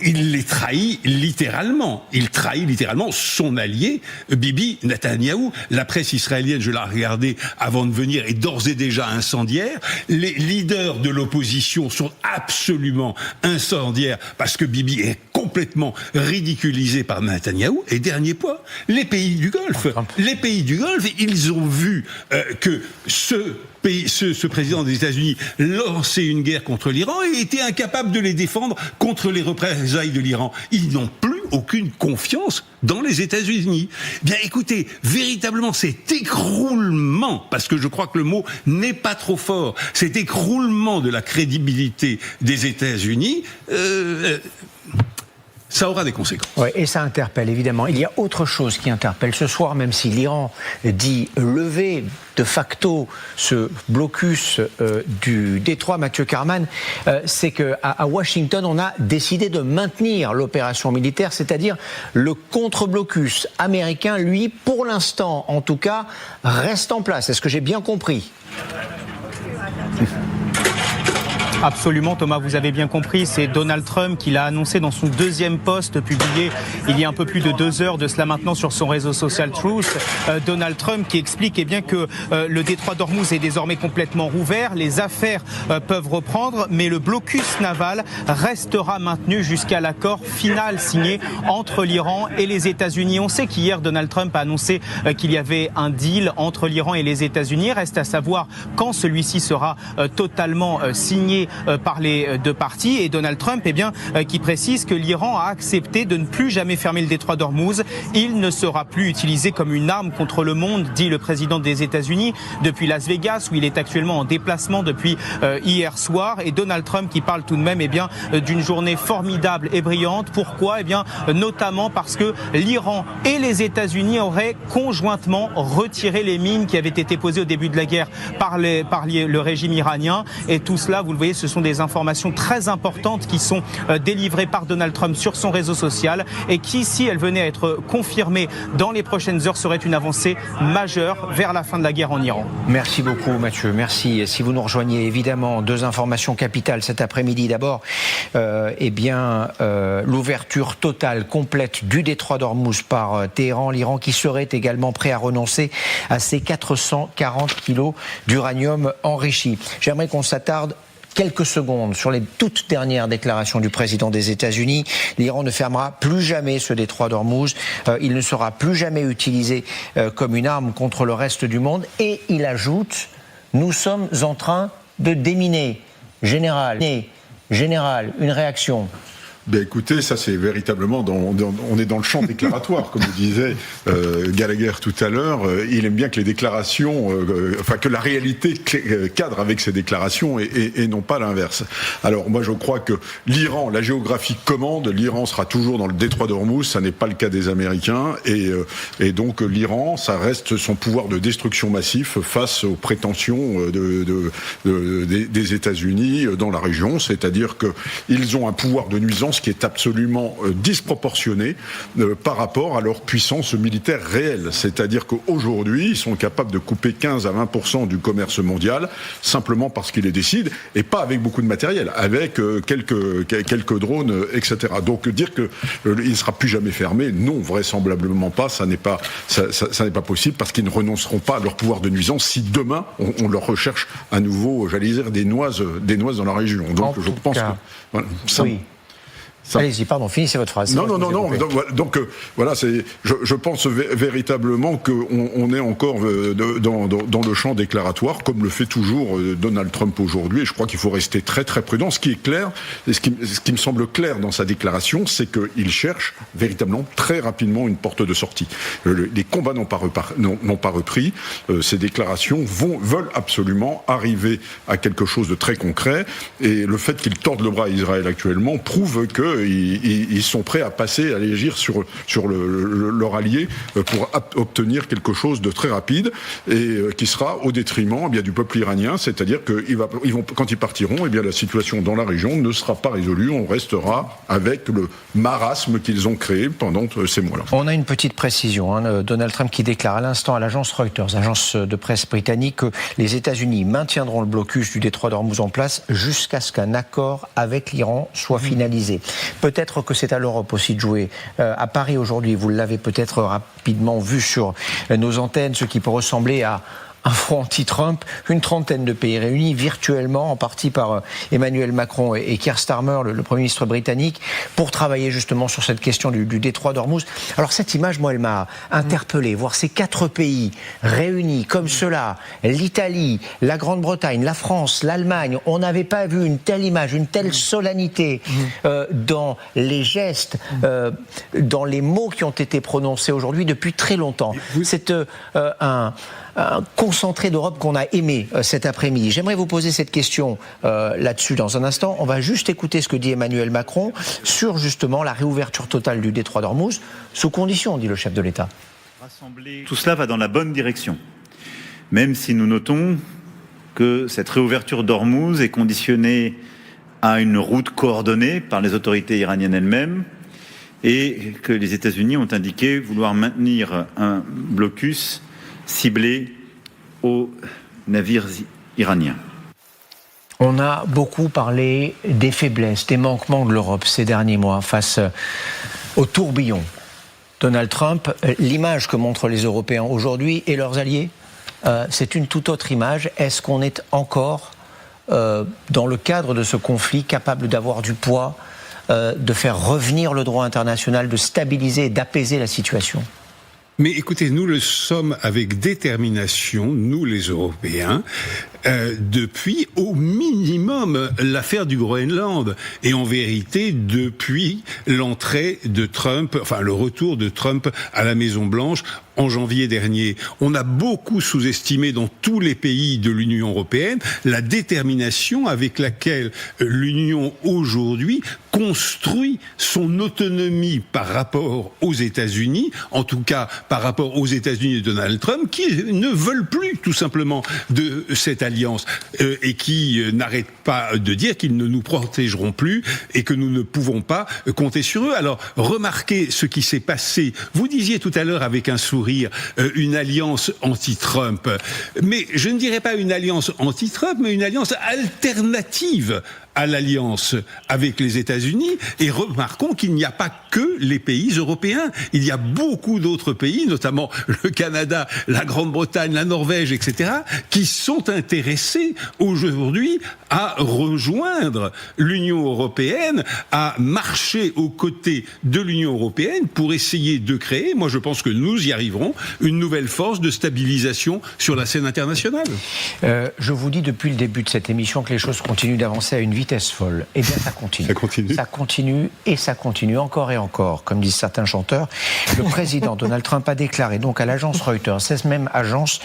Il les trahit littéralement. Il trahit littéralement son allié, Bibi Netanyahou. La presse israélienne, je l'ai regardée avant de venir, est d'ores et déjà incendiaire. Les leaders de l'opposition sont absolument incendiaires parce que Bibi est complètement ridiculisé par Netanyahou. Et dernier point, les pays du Golfe. Les pays du Golfe, ils ont vu que ce président des États-Unis lançait une guerre contre l'Iran et était incapable de les défendre contre les représailles de l'Iran. Ils n'ont plus aucune confiance dans les États-Unis. Bien, écoutez, véritablement, cet écroulement, parce que je crois que le mot n'est pas trop fort, cet écroulement de la crédibilité des États-Unis, ça aura des conséquences. Ouais, et ça interpelle, évidemment. Il y a autre chose qui interpelle ce soir, même si l'Iran dit lever de facto ce blocus du détroit, Mathieu Karman, c'est qu'à Washington, on a décidé de maintenir l'opération militaire, c'est-à-dire le contre-blocus américain, lui, pour l'instant, en tout cas, reste en place. Est-ce que j'ai bien compris ? Absolument, Thomas, vous avez bien compris, c'est Donald Trump qui l'a annoncé dans son deuxième post publié il y a un peu plus de 2 heures de cela maintenant sur son réseau social Truth. Donald Trump qui explique bien que le détroit d'Ormuz est désormais complètement rouvert, les affaires peuvent reprendre, mais le blocus naval restera maintenu jusqu'à l'accord final signé entre l'Iran et les États-Unis. On sait qu'hier, Donald Trump a annoncé qu'il y avait un deal entre l'Iran et les États-Unis. Reste à savoir quand celui-ci sera totalement signé par les deux parties, et Donald Trump qui précise que l'Iran a accepté de ne plus jamais fermer le détroit d'Ormuz. Il ne sera plus utilisé comme une arme contre le monde, dit le président des États-Unis depuis Las Vegas, où il est actuellement en déplacement depuis hier soir. Et Donald Trump qui parle tout de même d'une journée formidable et brillante. Pourquoi ? Notamment parce que l'Iran et les États-Unis auraient conjointement retiré les mines qui avaient été posées au début de la guerre par le régime iranien. Et tout cela, vous le voyez, ce sont des informations très importantes qui sont délivrées par Donald Trump sur son réseau social et qui, si elles venaient à être confirmées dans les prochaines heures, seraient une avancée majeure vers la fin de la guerre en Iran. Merci beaucoup, Mathieu. Merci. Si vous nous rejoignez, évidemment, 2 informations capitales cet après-midi. D'abord, l'ouverture totale, complète du détroit d'Ormuz par Téhéran. L'Iran qui serait également prêt à renoncer à ses 440 kilos d'uranium enrichi. J'aimerais qu'on s'attarde quelques secondes sur les toutes dernières déclarations du président des États-Unis. L'Iran ne fermera plus jamais ce détroit d'Ormuz. Il ne sera plus jamais utilisé comme une arme contre le reste du monde. Et il ajoute, nous sommes en train de déminer. Général, une réaction. Ben écoutez, ça c'est véritablement on est dans le champ déclaratoire, comme vous disait Gallagher tout à l'heure. Il aime bien que les déclarations, que la réalité cadre avec ces déclarations et non pas l'inverse. Alors moi je crois que l'Iran, la géographie commande, l'Iran sera toujours dans le détroit d'Ormuz, ça n'est pas le cas des Américains, et donc l'Iran, ça reste son pouvoir de destruction massif face aux prétentions des États-Unis dans la région, c'est-à-dire qu'ils ont un pouvoir de nuisance qui est absolument disproportionné par rapport à leur puissance militaire réelle. C'est-à-dire qu'aujourd'hui, ils sont capables de couper 15 à 20% du commerce mondial simplement parce qu'ils les décident, et pas avec beaucoup de matériel, avec quelques drones, etc. Donc dire qu'il ne sera plus jamais fermé, non, vraisemblablement pas, ça n'est pas possible, parce qu'ils ne renonceront pas à leur pouvoir de nuisance si demain on leur recherche à nouveau, j'allais dire, des noises dans la région. Donc je pense que... Voilà, ça, oui. Allez-y, pardon, finissez votre phrase. Non. Donc voilà, je pense véritablement qu'on est encore dans le champ déclaratoire, comme le fait toujours Donald Trump aujourd'hui. Et je crois qu'il faut rester très très prudent. Ce qui est clair, et ce qui me semble clair dans sa déclaration, c'est qu'il cherche véritablement très rapidement une porte de sortie. Les combats n'ont pas repris. Ces déclarations veulent absolument arriver à quelque chose de très concret. Et le fait qu'ils tordent le bras à Israël actuellement prouve qu'ils sont prêts à passer, à agir sur leur allié pour obtenir quelque chose de très rapide et qui sera au détriment du peuple iranien, c'est-à-dire que quand ils partiront, la situation dans la région ne sera pas résolue, on restera avec le marasme qu'ils ont créé pendant ces mois-là. On a une petite précision, Donald Trump qui déclare à l'instant à l'agence Reuters, agence de presse britannique, que les États-Unis maintiendront le blocus du détroit d'Ormuz en place jusqu'à ce qu'un accord avec l'Iran soit finalisé. Peut-être que c'est à l'Europe aussi de jouer. À Paris aujourd'hui, vous l'avez peut-être rapidement vu sur nos antennes, ce qui peut ressembler à un front anti-Trump, une trentaine de pays réunis virtuellement, en partie par Emmanuel Macron et Keir Starmer, le Premier ministre britannique, pour travailler justement sur cette question du détroit d'Ormuz. Alors cette image, moi, elle m'a interpellé. Voir ces 4 pays réunis comme cela, l'Italie, la Grande-Bretagne, la France, l'Allemagne, on n'avait pas vu une telle image, une telle solennité dans les gestes, dans les mots qui ont été prononcés aujourd'hui depuis très longtemps. C'est un concentré d'Europe qu'on a aimé cet après-midi. J'aimerais vous poser cette question là-dessus dans un instant. On va juste écouter ce que dit Emmanuel Macron sur justement la réouverture totale du détroit d'Ormuz, sous condition, dit le chef de l'État. Tout cela va dans la bonne direction, même si nous notons que cette réouverture d'Ormuz est conditionnée à une route coordonnée par les autorités iraniennes elles-mêmes et que les États-Unis ont indiqué vouloir maintenir un blocus ciblé aux navires iraniens. On a beaucoup parlé des faiblesses, des manquements de l'Europe ces derniers mois face au tourbillon Donald Trump. L'image que montrent les Européens aujourd'hui et leurs alliés, c'est une toute autre image. Est-ce qu'on est encore, dans le cadre de ce conflit, capable d'avoir du poids, de faire revenir le droit international, de stabiliser et d'apaiser la situation ? Mais écoutez, nous le sommes avec détermination, nous les Européens, depuis au minimum l'affaire du Groenland. Et en vérité, depuis l'entrée de Trump, enfin le retour de Trump à la Maison-Blanche en janvier dernier. On a beaucoup sous-estimé dans tous les pays de l'Union européenne la détermination avec laquelle l'Union aujourd'hui construit son autonomie par rapport aux États-Unis, en tout cas par rapport aux États-Unis de Donald Trump, qui ne veulent plus tout simplement de cette alliance et qui n'arrêtent pas de dire qu'ils ne nous protégeront plus et que nous ne pouvons pas compter sur eux. Alors, remarquez ce qui s'est passé. Vous disiez tout à l'heure avec un sourire une alliance anti-Trump. Mais je ne dirais pas une alliance anti-Trump, mais une alliance alternative à l'alliance avec les États-Unis. Et remarquons qu'il n'y a pas que les pays européens. Il y a beaucoup d'autres pays, notamment le Canada, la Grande-Bretagne, la Norvège, etc., qui sont intéressés aujourd'hui à rejoindre l'Union européenne, à marcher aux côtés de l'Union européenne pour essayer de créer, moi je pense que nous y arriverons, une nouvelle force de stabilisation sur la scène internationale. Je vous dis depuis le début de cette émission que les choses continuent d'avancer à une vitesse folle. Eh bien, ça continue. Ça continue. Ça continue et ça continue encore et encore, comme disent certains chanteurs. Le président Donald Trump a déclaré donc à l'agence Reuters, cette même agence,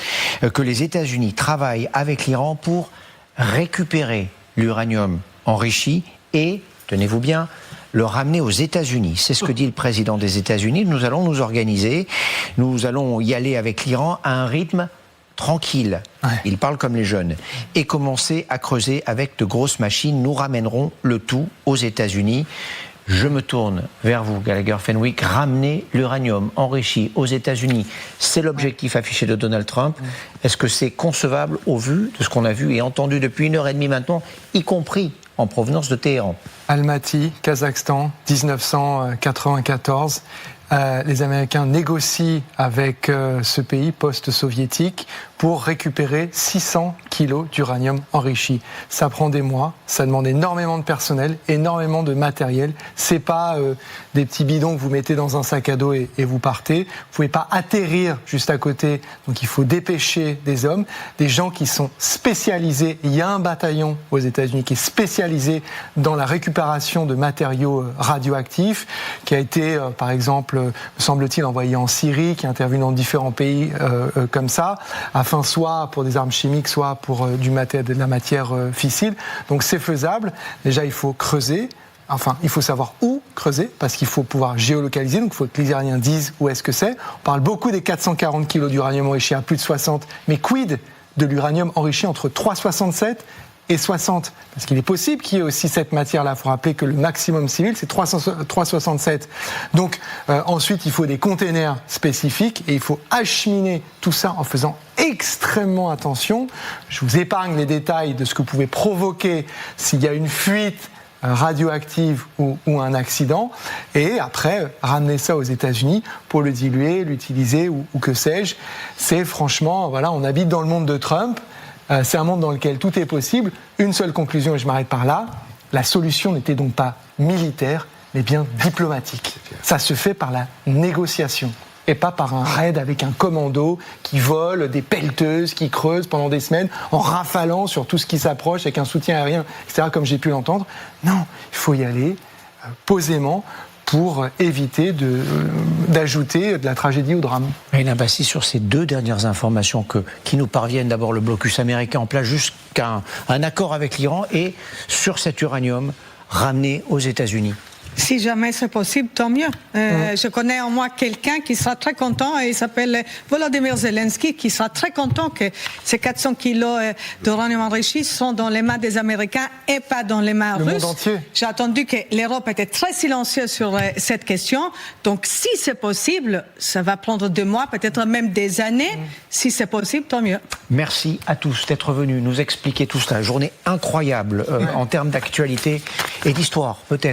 que les États-Unis travaillent avec l'Iran pour récupérer l'uranium enrichi et, tenez-vous bien, le ramener aux États-Unis. C'est ce que dit le président des États-Unis. Nous allons nous organiser, nous allons y aller avec l'Iran à un rythme tranquille, il parle comme les jeunes, et commencer à creuser avec de grosses machines. Nous ramènerons le tout aux États-Unis. Je me tourne vers vous, Gallagher Fenwick. Ramener l'uranium enrichi aux États-Unis, c'est l'objectif affiché de Donald Trump. Est-ce que c'est concevable au vu de ce qu'on a vu et entendu depuis 1h30 maintenant, y compris en provenance de Téhéran? Almaty, Kazakhstan, 1994. Les Américains négocient avec ce pays post-soviétique pour récupérer 600 kilos d'uranium enrichi. Ça prend des mois, ça demande énormément de personnel, énormément de matériel. C'est pas des petits bidons que vous mettez dans un sac à dos et vous partez. Vous pouvez pas atterrir juste à côté, donc il faut dépêcher des hommes, des gens qui sont spécialisés. Il y a un bataillon aux États-Unis qui est spécialisé dans la récupération de matériaux radioactifs, qui a été, par exemple, me semble-t-il, envoyé en Syrie, qui intervient dans différents pays comme ça, afin soit pour des armes chimiques, soit pour de la matière fissile. Donc c'est faisable. Déjà, il faut creuser. Enfin, il faut savoir où creuser, parce qu'il faut pouvoir géolocaliser, donc il faut que les Iraniens disent où est-ce que c'est. On parle beaucoup des 440 kilos d'uranium enrichi à plus de 60, mais quid de l'uranium enrichi entre 367 et 60, parce qu'il est possible qu'il y ait aussi cette matière-là. Il faut rappeler que le maximum civil, c'est 367. Donc, ensuite, il faut des containers spécifiques et il faut acheminer tout ça en faisant extrêmement attention. Je vous épargne les détails de ce que vous pouvez provoquer s'il y a une fuite radioactive ou un accident, et après ramener ça aux États-Unis pour le diluer, l'utiliser ou que sais-je. C'est franchement, voilà, on habite dans le monde de Trump, c'est un monde dans lequel tout est possible. Une seule conclusion, et je m'arrête par là, la solution n'était donc pas militaire, mais bien diplomatique. Ça se fait par la négociation et pas par un raid avec un commando qui vole des pelleteuses, qui creuse pendant des semaines en rafalant sur tout ce qui s'approche avec un soutien aérien, etc., comme j'ai pu l'entendre. Non, il faut y aller posément pour éviter d'ajouter de la tragédie au drame. Hélène Bassi, sur ces 2 dernières informations qui nous parviennent, d'abord le blocus américain en place jusqu'à un accord avec l'Iran et sur cet uranium ramené aux États-Unis. Si jamais c'est possible, tant mieux. Je connais en moi quelqu'un qui sera très content, et il s'appelle Volodymyr Zelensky, qui sera très content que ces 400 kilos d'uranium enrichi sont dans les mains des Américains et pas dans les mains russes. Le monde entier. J'ai entendu que l'Europe était très silencieuse sur cette question. Donc, si c'est possible, ça va prendre 2 mois, peut-être même des années. Si c'est possible, tant mieux. Merci à tous d'être venus nous expliquer tout cela. Journée incroyable en termes d'actualité et d'histoire, peut-être.